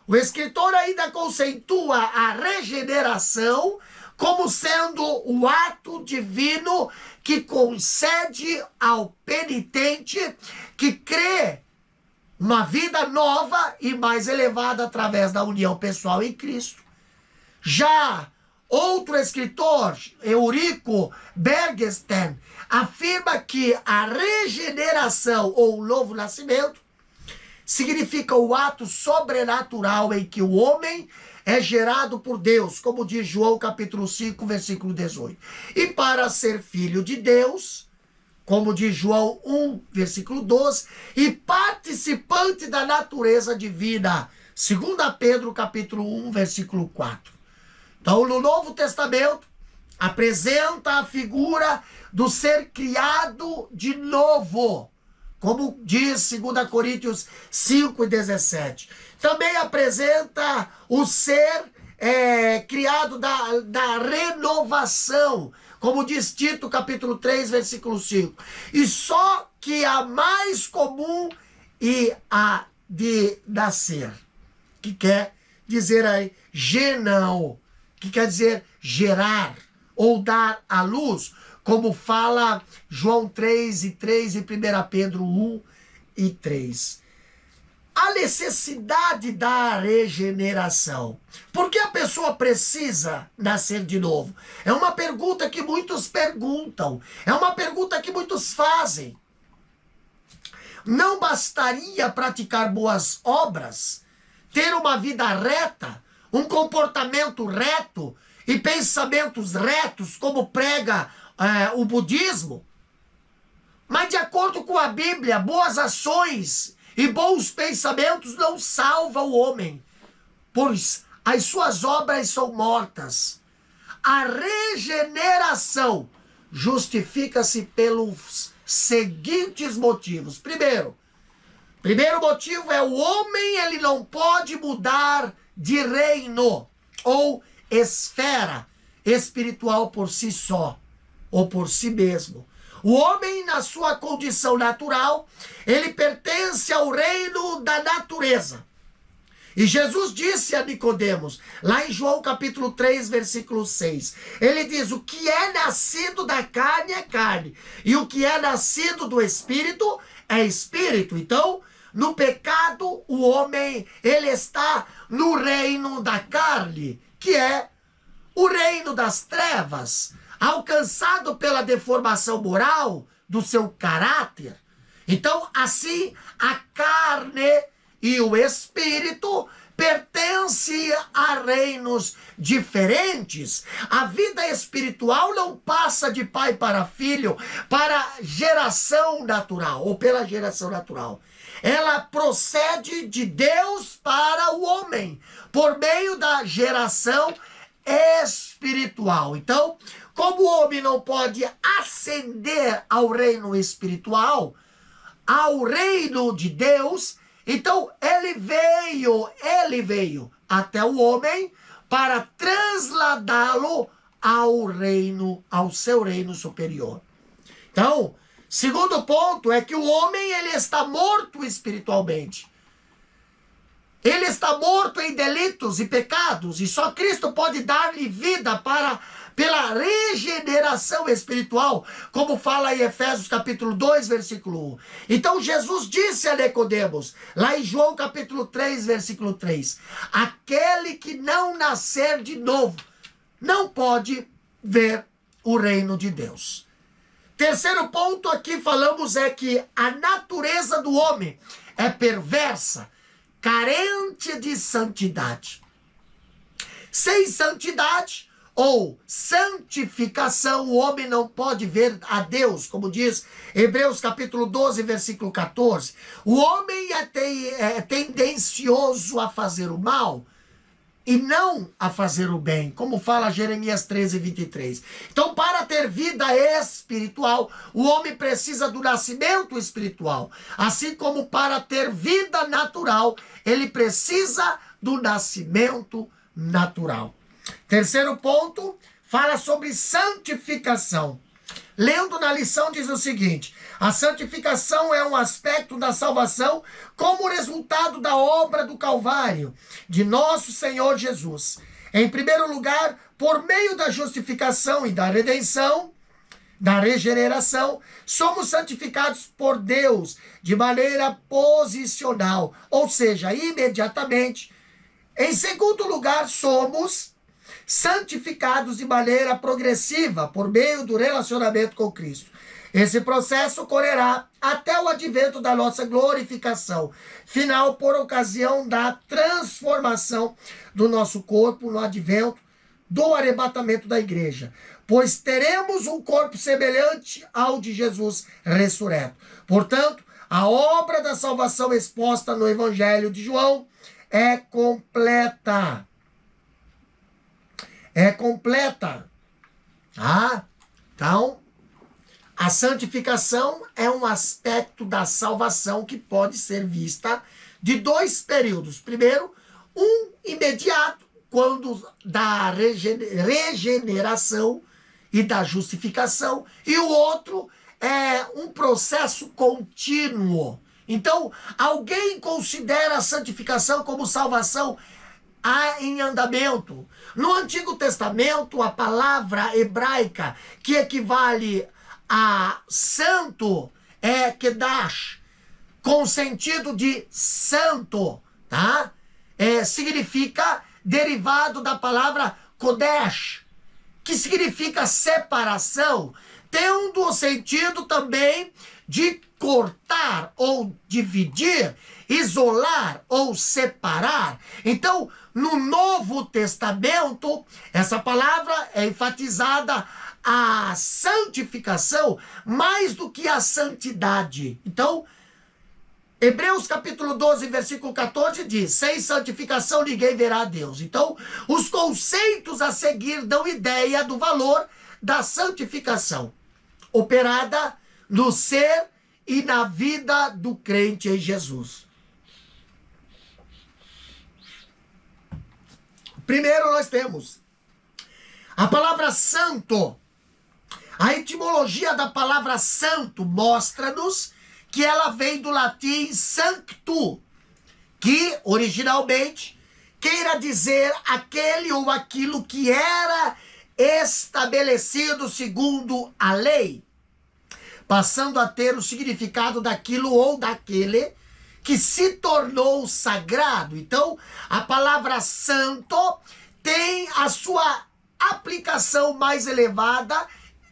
O escritor ainda conceitua a regeneração como sendo o ato divino que concede ao penitente que crê uma vida nova e mais elevada através da união pessoal em Cristo. Já outro escritor, Eurico Bergsten, afirma que a regeneração ou o novo nascimento significa o ato sobrenatural em que o homem é gerado por Deus, como diz João capítulo 5, versículo 18. E para ser filho de Deus, como diz João 1, versículo 12, e participante da natureza divina, 2 Pedro capítulo 1, versículo 4. Então, no Novo Testamento, apresenta a figura do ser criado de novo, como diz 2 Coríntios 5 e 17. Também apresenta o ser criado da renovação, como diz Tito capítulo 3, versículo 5. E só que a mais comum e a de nascer, que quer dizer aí genão, que quer dizer gerar ou dar à luz, como fala João 3 e 3 e 1 Pedro 1 e 3. A necessidade da regeneração. Por que a pessoa precisa nascer de novo? É uma pergunta que muitos perguntam. É uma pergunta que muitos fazem. Não bastaria praticar boas obras, ter uma vida reta, um comportamento reto e pensamentos retos, como prega o budismo? Mas de acordo com a Bíblia, boas ações e bons pensamentos não salvam o homem, pois as suas obras são mortas. A regeneração justifica-se pelos seguintes motivos. Primeiro motivo é o homem, ele não pode mudar de reino ou esfera espiritual por si só ou por si mesmo. O homem, na sua condição natural, ele pertence ao reino da natureza. E Jesus disse a Nicodemos, lá em João capítulo 3, versículo 6, ele diz: o que é nascido da carne é carne, e o que é nascido do Espírito é Espírito. Então, no pecado, o homem, ele está no reino da carne, que é o reino das trevas, alcançado pela deformação moral do seu caráter. Então, assim, a carne e o espírito pertencem a reinos diferentes. A vida espiritual não passa de pai para filho, para geração natural, ou pela geração natural. Ela procede de Deus para o homem, por meio da geração espiritual. Então, como o homem não pode ascender ao reino espiritual, ao reino de Deus, então ele veio até o homem para trasladá-lo ao seu reino superior. Então, segundo ponto é que o homem, ele está morto espiritualmente. Ele está morto em delitos e pecados, e só Cristo pode dar-lhe vida pela regeneração espiritual, como fala em Efésios capítulo 2, versículo 1. Então Jesus disse a Nicodemos, lá em João capítulo 3, versículo 3, aquele que não nascer de novo não pode ver o reino de Deus. Terceiro ponto aqui falamos é que a natureza do homem é perversa, carente de santidade. Sem santidade ou santificação, o homem não pode ver a Deus, como diz Hebreus capítulo 12, versículo 14. O homem é tendencioso a fazer o mal e não a fazer o bem, como fala Jeremias 13, 23. Então, para ter vida espiritual, o homem precisa do nascimento espiritual. Assim como para ter vida natural, ele precisa do nascimento natural. Terceiro ponto, fala sobre santificação. lendo na lição, diz o seguinte: a santificação é um aspecto da salvação como resultado da obra do Calvário de nosso Senhor Jesus. Em primeiro lugar, por meio da justificação e da redenção, da regeneração, somos santificados por Deus de maneira posicional, ou seja, imediatamente. Em segundo lugar, somos santificados de maneira progressiva por meio do relacionamento com Cristo. Esse processo ocorrerá até o advento da nossa glorificação final, por ocasião da transformação do nosso corpo no advento do arrebatamento da igreja, pois teremos um corpo semelhante ao de Jesus ressurreto. Portanto, a obra da salvação exposta no Evangelho de João é completa. É completa. Tá? Então, a santificação é um aspecto da salvação que pode ser vista de dois períodos. Primeiro, um imediato, quando da regeneração e da justificação, e o outro é um processo contínuo. Então, alguém considera a santificação como salvação em andamento. No Antigo Testamento, a palavra hebraica que equivale a santo é kedash, com sentido de santo, tá? Significa derivado da palavra kodesh, que significa separação, tendo o sentido também de cortar ou dividir, isolar ou separar. Então, no Novo Testamento, essa palavra é enfatizada a santificação mais do que a santidade. Então, Hebreus capítulo 12, versículo 14 diz: sem santificação ninguém verá a Deus. Então, os conceitos a seguir dão ideia do valor da santificação, operada no ser e na vida do crente em Jesus. Primeiro nós temos a palavra santo. A etimologia da palavra santo mostra-nos que ela vem do latim sanctu, que originalmente queira dizer aquele ou aquilo que era estabelecido segundo a lei, passando a ter o significado daquilo ou daquele que se tornou sagrado. Então, a palavra santo tem a sua aplicação mais elevada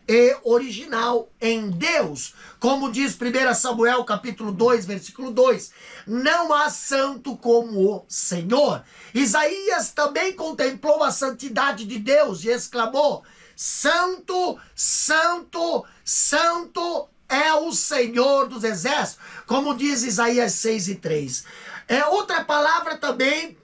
e original em Deus. Como diz 1 Samuel capítulo 2, versículo 2, não há santo como o Senhor. Isaías também contemplou a santidade de Deus e exclamou: santo, santo, santo é o Senhor dos exércitos, como diz Isaías 6 e 3. Outra palavra também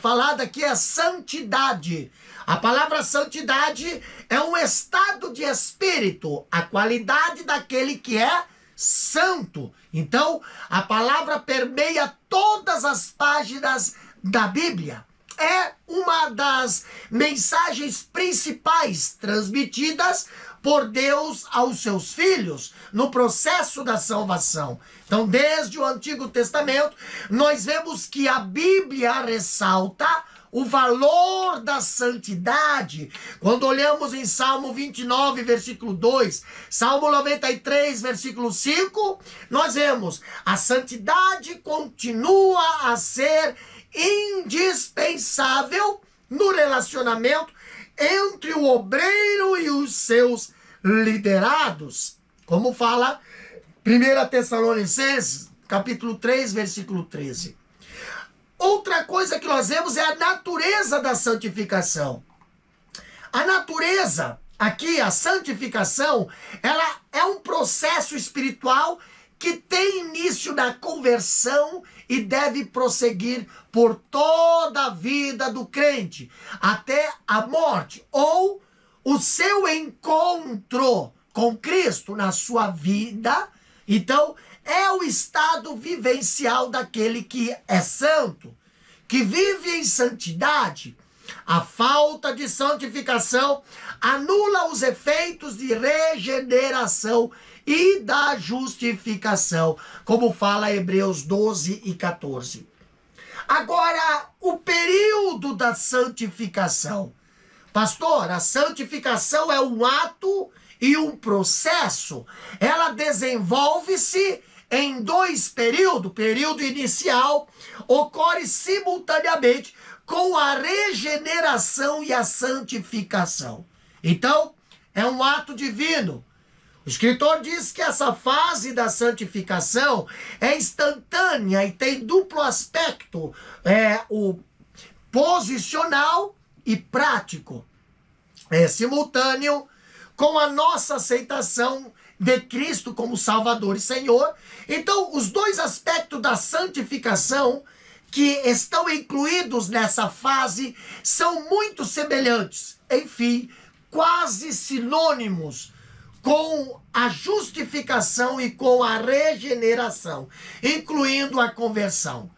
falada aqui é santidade. A palavra santidade é um estado de espírito, a qualidade daquele que é santo. Então, a palavra permeia todas as páginas da Bíblia. É uma das mensagens principais transmitidas por Deus aos seus filhos no processo da salvação. Então, desde o Antigo Testamento, nós vemos que a Bíblia ressalta o valor da santidade. Quando olhamos em Salmo 29, versículo 2, Salmo 93, versículo 5, nós vemos: a santidade continua a ser indispensável no relacionamento entre o obreiro e os seus liderados, como fala 1 Tessalonicenses, capítulo 3, versículo 13. Outra coisa que nós vemos é a natureza da santificação. A natureza, aqui, a santificação, ela é um processo espiritual que tem início na conversão e deve prosseguir por toda a vida do crente, até a morte, ou o seu encontro com Cristo na sua vida. Então, é o estado vivencial daquele que é santo, que vive em santidade. A falta de santificação anula os efeitos de regeneração e da justificação, como fala Hebreus 12 e 14. Agora, o período da santificação. Pastor, a santificação é um ato e um processo. Ela desenvolve-se em dois períodos. O período inicial ocorre simultaneamente com a regeneração e a santificação. Então, é um ato divino. O escritor diz que essa fase da santificação é instantânea e tem duplo aspecto, o posicional e prático. É simultâneo com a nossa aceitação de Cristo como Salvador e Senhor. Então, os dois aspectos da santificação que estão incluídos nessa fase são muito semelhantes, enfim, quase sinônimos com a justificação e com a regeneração, incluindo a conversão.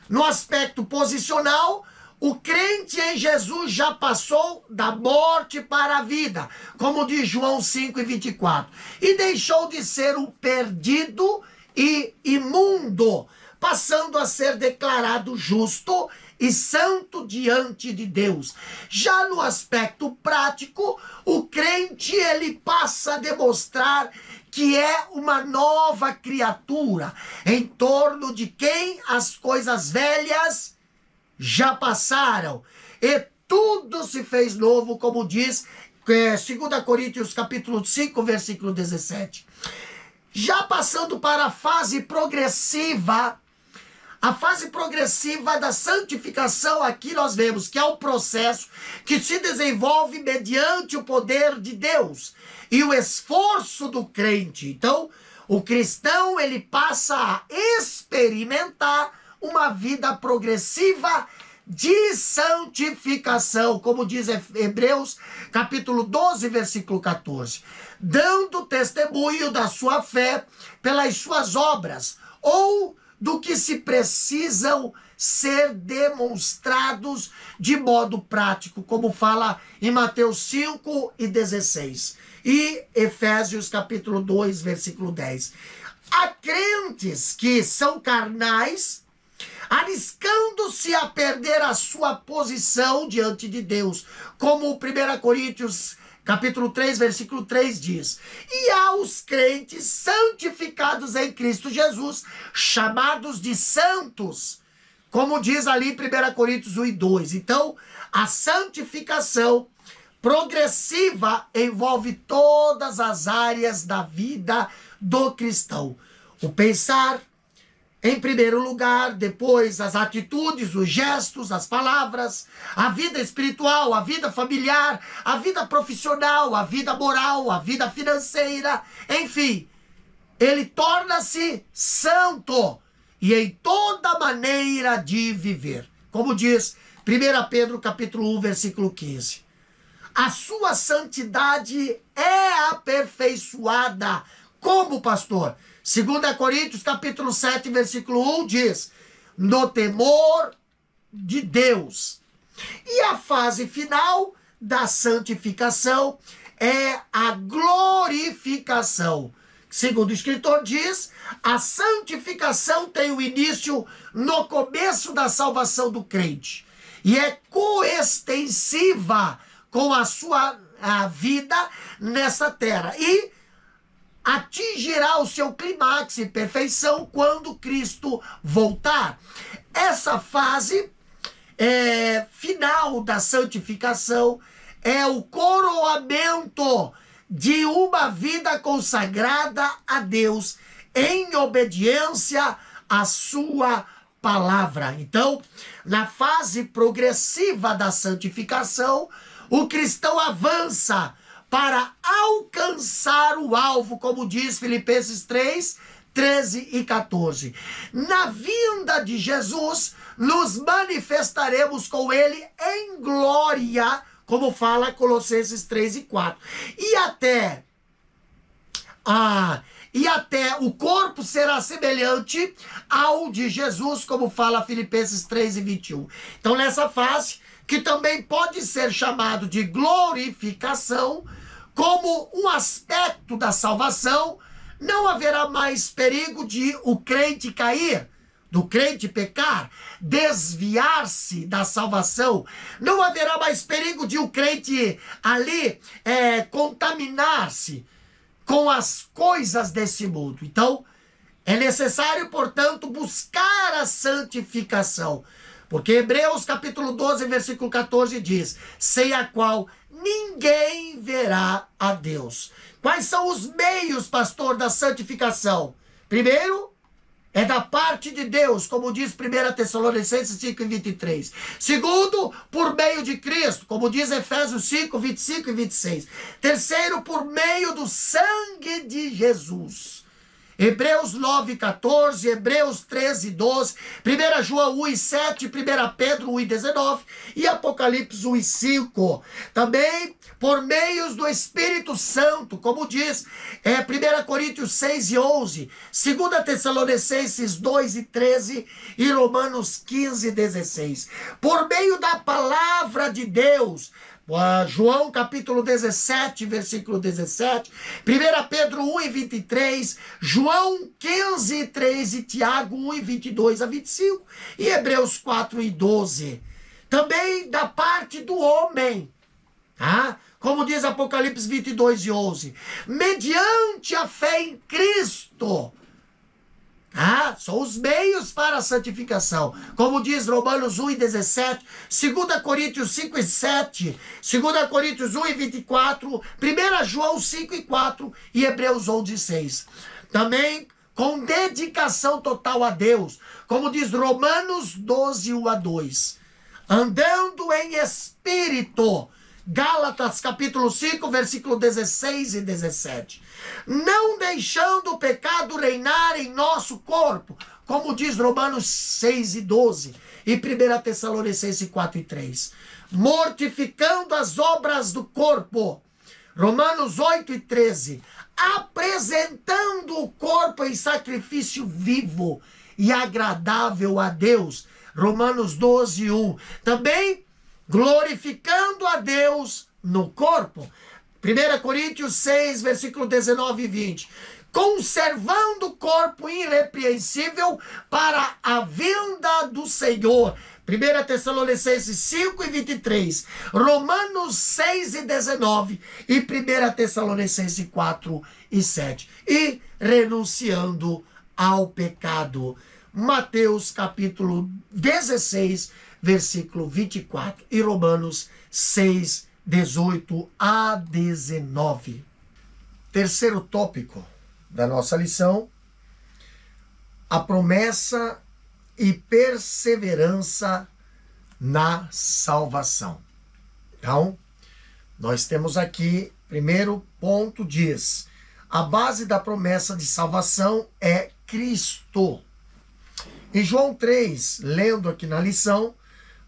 No aspecto posicional, o crente em Jesus já passou da morte para a vida, como diz João 5:24, e deixou de ser um perdido e imundo, passando a ser declarado justo e santo diante de Deus. Já no aspecto prático, o crente ele passa a demonstrar que é uma nova criatura, em torno de quem as coisas velhas já passaram e tudo se fez novo, como diz 2 Coríntios capítulo 5, versículo 17. Já passando para a fase progressiva da santificação, aqui nós vemos que é um processo que se desenvolve mediante o poder de Deus e o esforço do crente. Então, o cristão, ele passa a experimentar uma vida progressiva de santificação, como diz Hebreus capítulo 12, versículo 14, dando testemunho da sua fé pelas suas obras, ou do que se precisam ser demonstrados de modo prático, como fala em Mateus 5 e 16 e Efésios capítulo 2, versículo 10. Há crentes que são carnais, arriscando-se a perder a sua posição diante de Deus, como 1 Coríntios capítulo 3, versículo 3 diz: e há os crentes santificados em Cristo Jesus, chamados de santos, como diz ali em 1 Coríntios 1 e 2. Então, a santificação progressiva envolve todas as áreas da vida do cristão. O pensar, em primeiro lugar, depois as atitudes, os gestos, as palavras, a vida espiritual, a vida familiar, a vida profissional, a vida moral, a vida financeira, enfim, ele torna-se santo e em toda maneira de viver. Como diz 1 Pedro capítulo 1, versículo 15. A sua santidade é aperfeiçoada. Como, pastor? 2 Coríntios capítulo 7, versículo 1 diz: no temor de Deus. E a fase final da santificação é a glorificação. Segundo o escritor diz, a santificação tem o início no começo da salvação do crente e é coextensiva com a sua vida nessa terra e atingirá o seu clímax e perfeição quando Cristo voltar. Essa fase final da santificação é o coroamento de uma vida consagrada a Deus em obediência à sua palavra. Então, na fase progressiva da santificação, o cristão avança para alcançar o alvo, como diz Filipenses 3, 13 e 14. Na vinda de Jesus, nos manifestaremos com ele em glória, como fala Colossenses 3 e 4. E até o corpo será semelhante ao de Jesus, como fala Filipenses 3 e 21. Então, nessa fase, que também pode ser chamado de glorificação, como um aspecto da salvação, não haverá mais perigo de o crente cair, do crente pecar, desviar-se da salvação. Não haverá mais perigo de o crente ali contaminar-se com as coisas desse mundo. Então, é necessário, portanto, buscar a santificação. Porque Hebreus capítulo 12, versículo 14 diz: sem a qual ninguém verá a Deus. Quais são os meios, pastor, da santificação? Primeiro, é da parte de Deus, como diz 1 Tessalonicenses 5:23. Segundo, por meio de Cristo, como diz Efésios 5:25 e 26. Terceiro, por meio do sangue de Jesus. Hebreus 9:14, Hebreus 13:12, 1 João 1:7, 1 Pedro 1:19 e Apocalipse 1:5. Também por meios do Espírito Santo, como diz 1 Coríntios 6:11, 2 Tessalonicenses 2:13 e Romanos 15:16. Por meio da palavra de Deus, João capítulo 17, versículo 17, 1 Pedro 1:23, João 15:3 e Tiago 1:22 a 25 e Hebreus 4:12. Também da parte do homem, tá? Como diz Apocalipse 22:11, mediante a fé em Cristo. São os meios para a santificação. Como diz Romanos 1:17, 2 Coríntios 5:7, 2 Coríntios 1:24, 1 João 5:4 e Hebreus 11:6. Também com dedicação total a Deus, como diz Romanos 12, 1-2. Andando em espírito, Gálatas capítulo 5, versículo 16 e 17. Não deixando o pecado reinar em nosso corpo, como diz Romanos 6:12 e 1 Tessalonicenses 4:3. Mortificando as obras do corpo, Romanos 8:13. Apresentando o corpo em sacrifício vivo e agradável a Deus, Romanos 12:1. Também glorificando a Deus no corpo, 1 Coríntios 6, versículo 19 e 20. Conservando o corpo irrepreensível para a vinda do Senhor. 1 Tessalonicenses 5:23. Romanos 6:19. E 1 Tessalonicenses 4:7. E renunciando ao pecado. Mateus capítulo 16, versículo 24. E Romanos 6, 18 a 19. Terceiro tópico da nossa lição: a promessa e perseverança na salvação. Então, nós temos aqui, primeiro ponto diz, a base da promessa de salvação é Cristo. E João 3, lendo aqui na lição,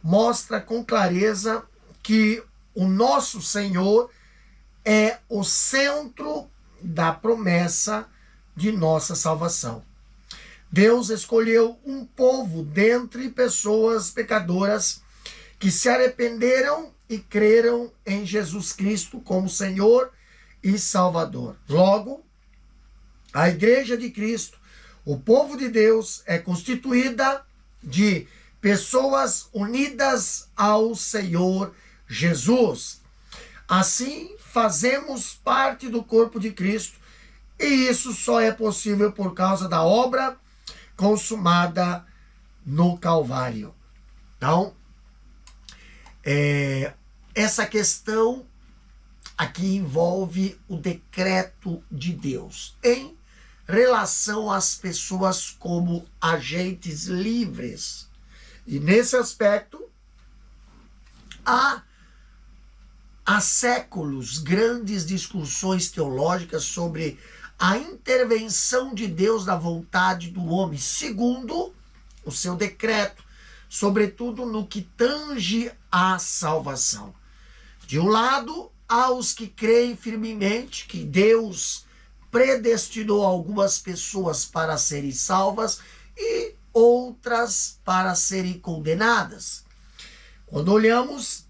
mostra com clareza que o nosso Senhor é o centro da promessa de nossa salvação. Deus escolheu um povo dentre pessoas pecadoras que se arrependeram e creram em Jesus Cristo como Senhor e Salvador. Logo, a Igreja de Cristo, o povo de Deus, é constituída de pessoas unidas ao Senhor Jesus. Assim, fazemos parte do corpo de Cristo, e isso só é possível por causa da obra consumada no Calvário. Então, essa questão aqui envolve o decreto de Deus em relação às pessoas como agentes livres. E nesse aspecto, há séculos grandes discussões teológicas sobre a intervenção de Deus na vontade do homem, segundo o seu decreto, sobretudo no que tange à salvação. De um lado, há os que creem firmemente que Deus predestinou algumas pessoas para serem salvas e outras para serem condenadas. Quando olhamos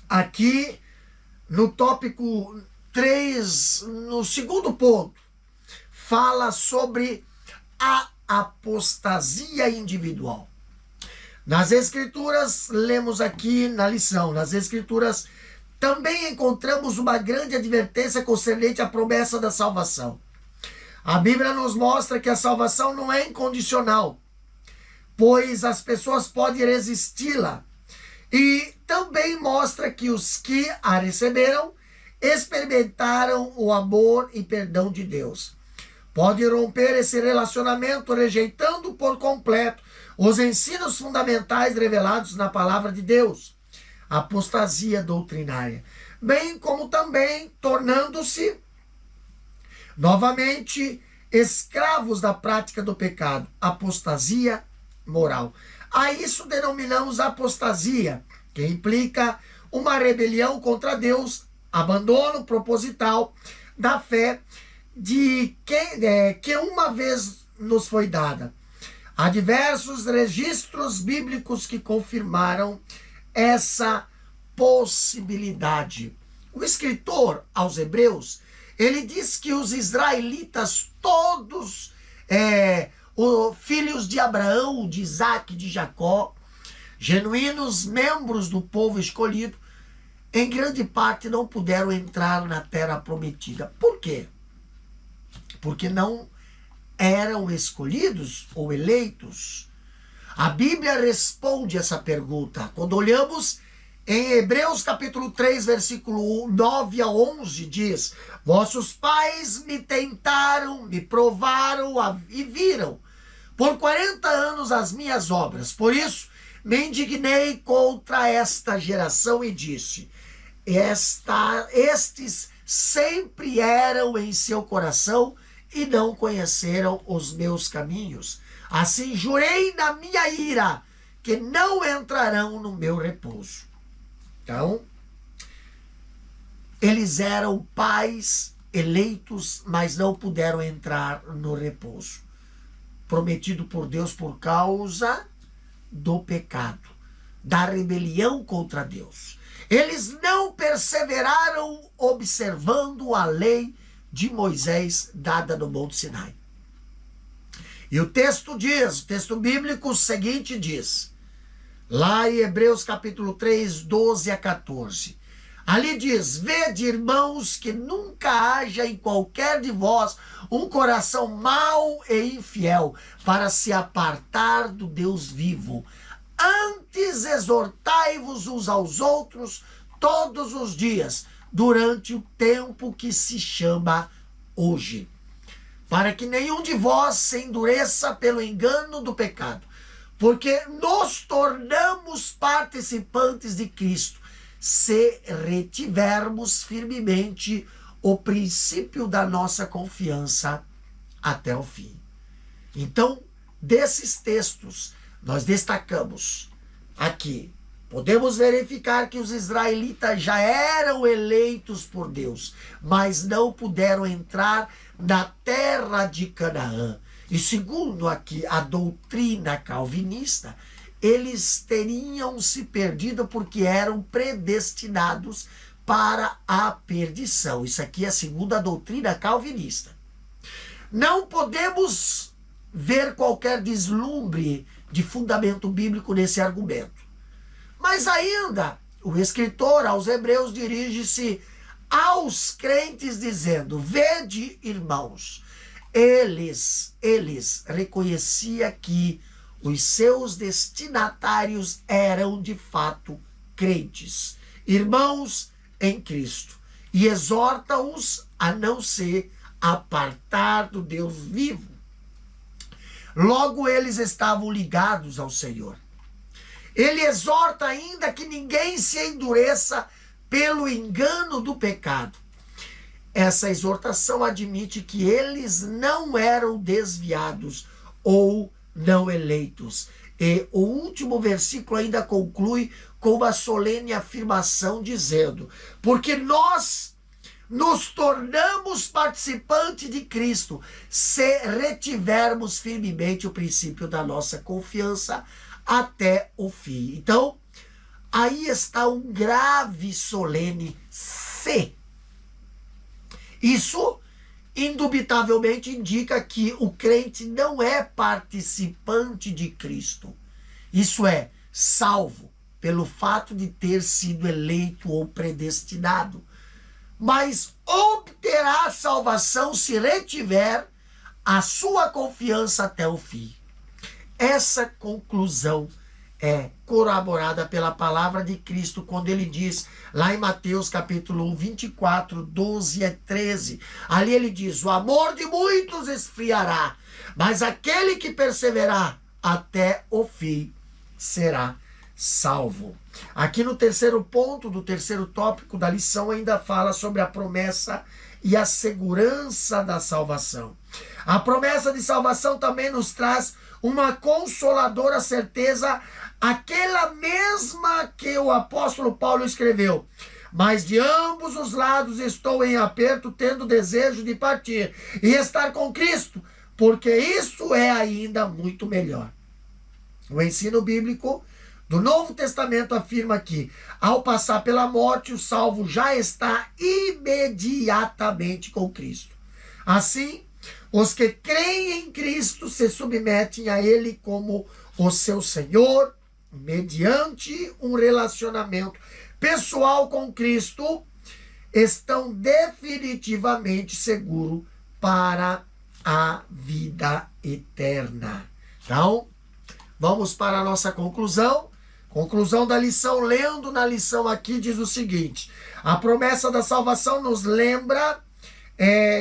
aqui no tópico 3, no segundo ponto, fala sobre a apostasia individual. Nas Escrituras, lemos aqui na lição, nas Escrituras também encontramos uma grande advertência concernente à promessa da salvação. A Bíblia nos mostra que a salvação não é incondicional, pois as pessoas podem resisti-la. E também mostra que os que a receberam experimentaram o amor e perdão de Deus. Pode romper esse relacionamento rejeitando por completo os ensinos fundamentais revelados na palavra de Deus, apostasia doutrinária, bem como também tornando-se novamente escravos da prática do pecado, apostasia moral. A isso denominamos apostasia, que implica uma rebelião contra Deus, abandono proposital da fé de que uma vez nos foi dada. Há diversos registros bíblicos que confirmaram essa possibilidade. O escritor aos Hebreus, ele diz que os israelitas todos, filhos de Abraão, de Isaac, de Jacó, genuínos membros do povo escolhido, em grande parte não puderam entrar na terra prometida. Por quê? Porque não eram escolhidos ou eleitos? A Bíblia responde essa pergunta. Quando olhamos em Hebreus capítulo 3, versículo 9 a 11, diz: vossos pais me tentaram, me provaram e viram por 40 anos as minhas obras. Por isso, me indignei contra esta geração e disse: estes sempre eram em seu coração e não conheceram os meus caminhos. Assim jurei na minha ira que não entrarão no meu repouso. Então, eles eram pais eleitos, mas não puderam entrar no repouso prometido por Deus por causa do pecado, da rebelião contra Deus. Eles não perseveraram observando a lei de Moisés dada no Monte Sinai. E o texto bíblico seguinte diz, lá em Hebreus capítulo 3, 12 a 14, ali diz: vede, irmãos, que nunca haja em qualquer de vós um coração mau e infiel para se apartar do Deus vivo. Antes exortai-vos uns aos outros todos os dias, durante o tempo que se chama hoje, para que nenhum de vós se endureça pelo engano do pecado, porque nos tornamos participantes de Cristo, se retivermos firmemente o princípio da nossa confiança até o fim. Então, desses textos, nós destacamos aqui, podemos verificar que os israelitas já eram eleitos por Deus, mas não puderam entrar na terra de Canaã. E segundo aqui a doutrina calvinista, eles teriam se perdido porque eram predestinados para a perdição. Isso aqui é segundo a doutrina calvinista. Não podemos ver qualquer deslumbre de fundamento bíblico nesse argumento. Mas ainda, o escritor aos Hebreus dirige-se aos crentes dizendo: vede, irmãos, eles reconheciam que os seus destinatários eram de fato crentes, irmãos em Cristo, e exorta-os a não se apartar do Deus vivo. Logo, eles estavam ligados ao Senhor. Ele exorta ainda que ninguém se endureça pelo engano do pecado. Essa exortação admite que eles não eram desviados ou não eleitos. E o último versículo ainda conclui com uma solene afirmação dizendo: porque nós nos tornamos participantes de Cristo se retivermos firmemente o princípio da nossa confiança até o fim. Então, aí está um grave, solene se. Isso, indubitavelmente, indica que o crente não é participante de Cristo. Isso é, salvo pelo fato de ter sido eleito ou predestinado. Mas obterá salvação se retiver a sua confiança até o fim. Essa conclusão é corroborada pela palavra de Cristo quando ele diz, lá em Mateus capítulo 24, 12 a 13, ali ele diz, o amor de muitos esfriará, mas aquele que perseverar até o fim será salvo. Aqui no terceiro ponto, do terceiro tópico da lição, ainda fala sobre a promessa e a segurança da salvação. A promessa de salvação também nos traz uma consoladora certeza, aquela mesma que o apóstolo Paulo escreveu. Mas de ambos os lados estou em aperto, tendo desejo de partir e estar com Cristo, porque isso é ainda muito melhor. O ensino bíblico do Novo Testamento afirma que, ao passar pela morte, o salvo já está imediatamente com Cristo. Assim, os que creem em Cristo se submetem a Ele como o seu Senhor, mediante um relacionamento pessoal com Cristo, estão definitivamente seguros para a vida eterna. Então, vamos para a nossa conclusão. Conclusão da lição, lendo na lição aqui, diz o seguinte: a promessa da salvação nos lembra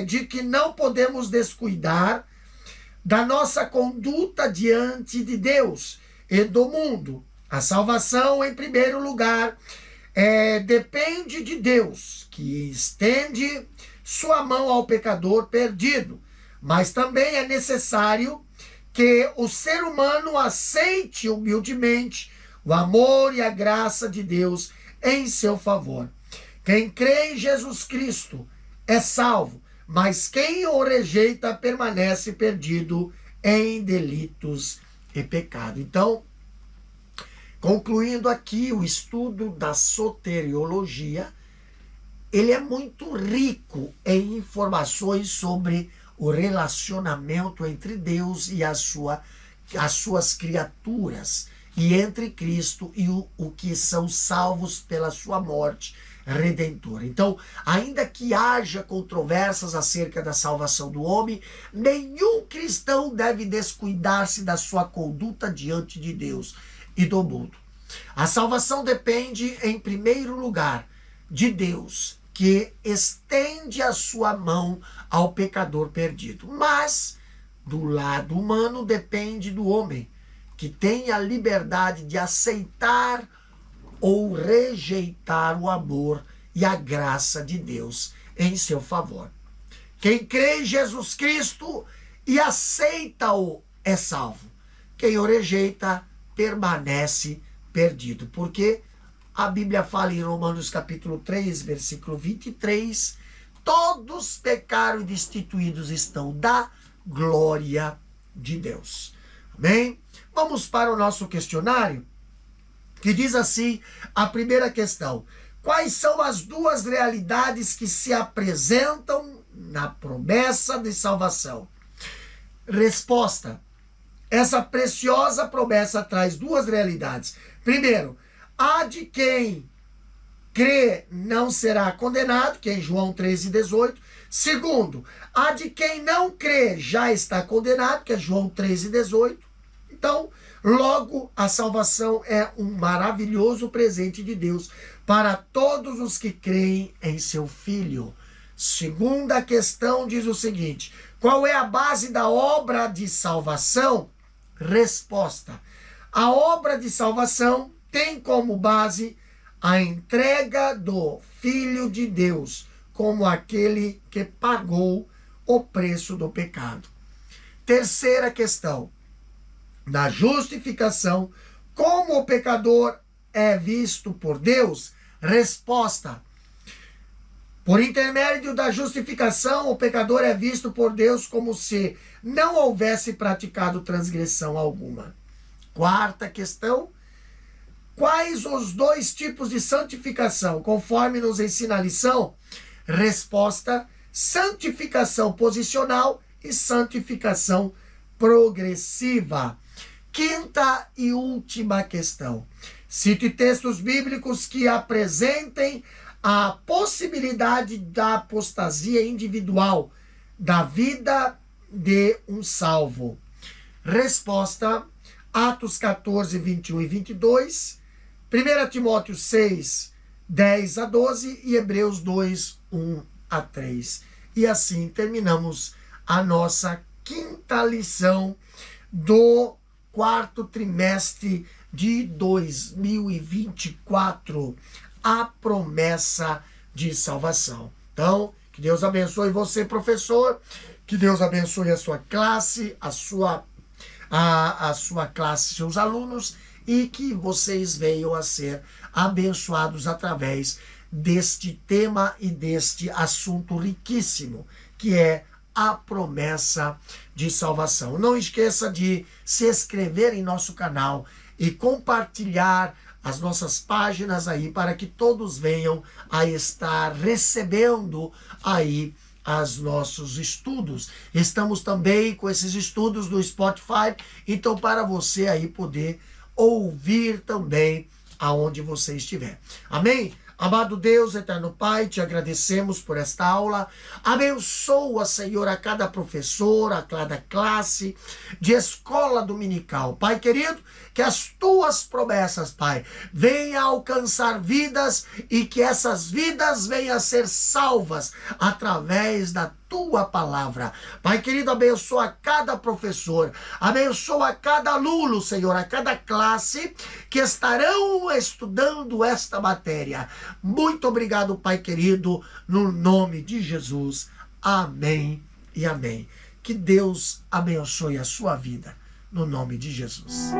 de que não podemos descuidar da nossa conduta diante de Deus e do mundo. A salvação, em primeiro lugar, depende de Deus, que estende sua mão ao pecador perdido. Mas também é necessário que o ser humano aceite humildemente o amor e a graça de Deus em seu favor. Quem crê em Jesus Cristo é salvo, mas quem o rejeita permanece perdido em delitos e pecado. Então, concluindo aqui o estudo da soteriologia, ele é muito rico em informações sobre o relacionamento entre Deus e as suas criaturas, e entre Cristo e o que são salvos pela sua morte redentora. Então, ainda que haja controvérsias acerca da salvação do homem, nenhum cristão deve descuidar-se da sua conduta diante de Deus e do mundo. A salvação depende, em primeiro lugar, de Deus, que estende a sua mão ao pecador perdido. Mas, do lado humano, depende do homem, que tem a liberdade de aceitar ou rejeitar o amor e a graça de Deus em seu favor. Quem crê em Jesus Cristo e aceita-o é salvo. Quem o rejeita permanece perdido. Porque a Bíblia fala em Romanos capítulo 3, versículo 23, todos pecaram e destituídos estão da glória de Deus. Amém? Vamos para o nosso questionário, que diz assim, a primeira questão: quais são as duas realidades que se apresentam na promessa de salvação? Resposta: essa preciosa promessa traz duas realidades. Primeiro, a de quem crê não será condenado, que é em João 13:18. Segundo, a de quem não crê já está condenado, que é João 13:18. Então, logo, a salvação é um maravilhoso presente de Deus para todos os que creem em seu Filho. Segunda questão diz o seguinte: qual é a base da obra de salvação? Resposta: a obra de salvação tem como base a entrega do Filho de Deus como aquele que pagou o preço do pecado. Terceira questão: na justificação, como o pecador é visto por Deus? Resposta: por intermédio da justificação, o pecador é visto por Deus como se não houvesse praticado transgressão alguma. Quarta questão: quais os dois tipos de santificação, conforme nos ensina a lição? Resposta: santificação posicional e santificação progressiva. Quinta e última questão: cite textos bíblicos que apresentem a possibilidade da apostasia individual da vida de um salvo. Resposta: Atos 14, 21 e 22, 1 Timóteo 6, 10 a 12 e Hebreus 2, 1 a 3. E assim terminamos a nossa quinta lição do quarto trimestre de 2024, a promessa de salvação. Então, que Deus abençoe você, professor, que Deus abençoe a sua classe, a sua classe, seus alunos, e que vocês venham a ser abençoados através deste tema e deste assunto riquíssimo, que é a promessa de salvação. Não esqueça de se inscrever em nosso canal e compartilhar as nossas páginas aí, para que todos venham a estar recebendo aí os nossos estudos. Estamos também com esses estudos no Spotify, então para você aí poder ouvir também aonde você estiver. Amém? Amado Deus, eterno Pai, te agradecemos por esta aula. Abençoa, Senhor, a cada professor, a cada classe de escola dominical. Pai querido, que as tuas promessas, Pai, venham alcançar vidas e que essas vidas venham a ser salvas através da tua palavra. Pai querido, abençoa cada professor, abençoa cada aluno, Senhor, a cada classe que estarão estudando esta matéria. Muito obrigado, Pai querido, no nome de Jesus. Amém e amém. Que Deus abençoe a sua vida, no nome de Jesus.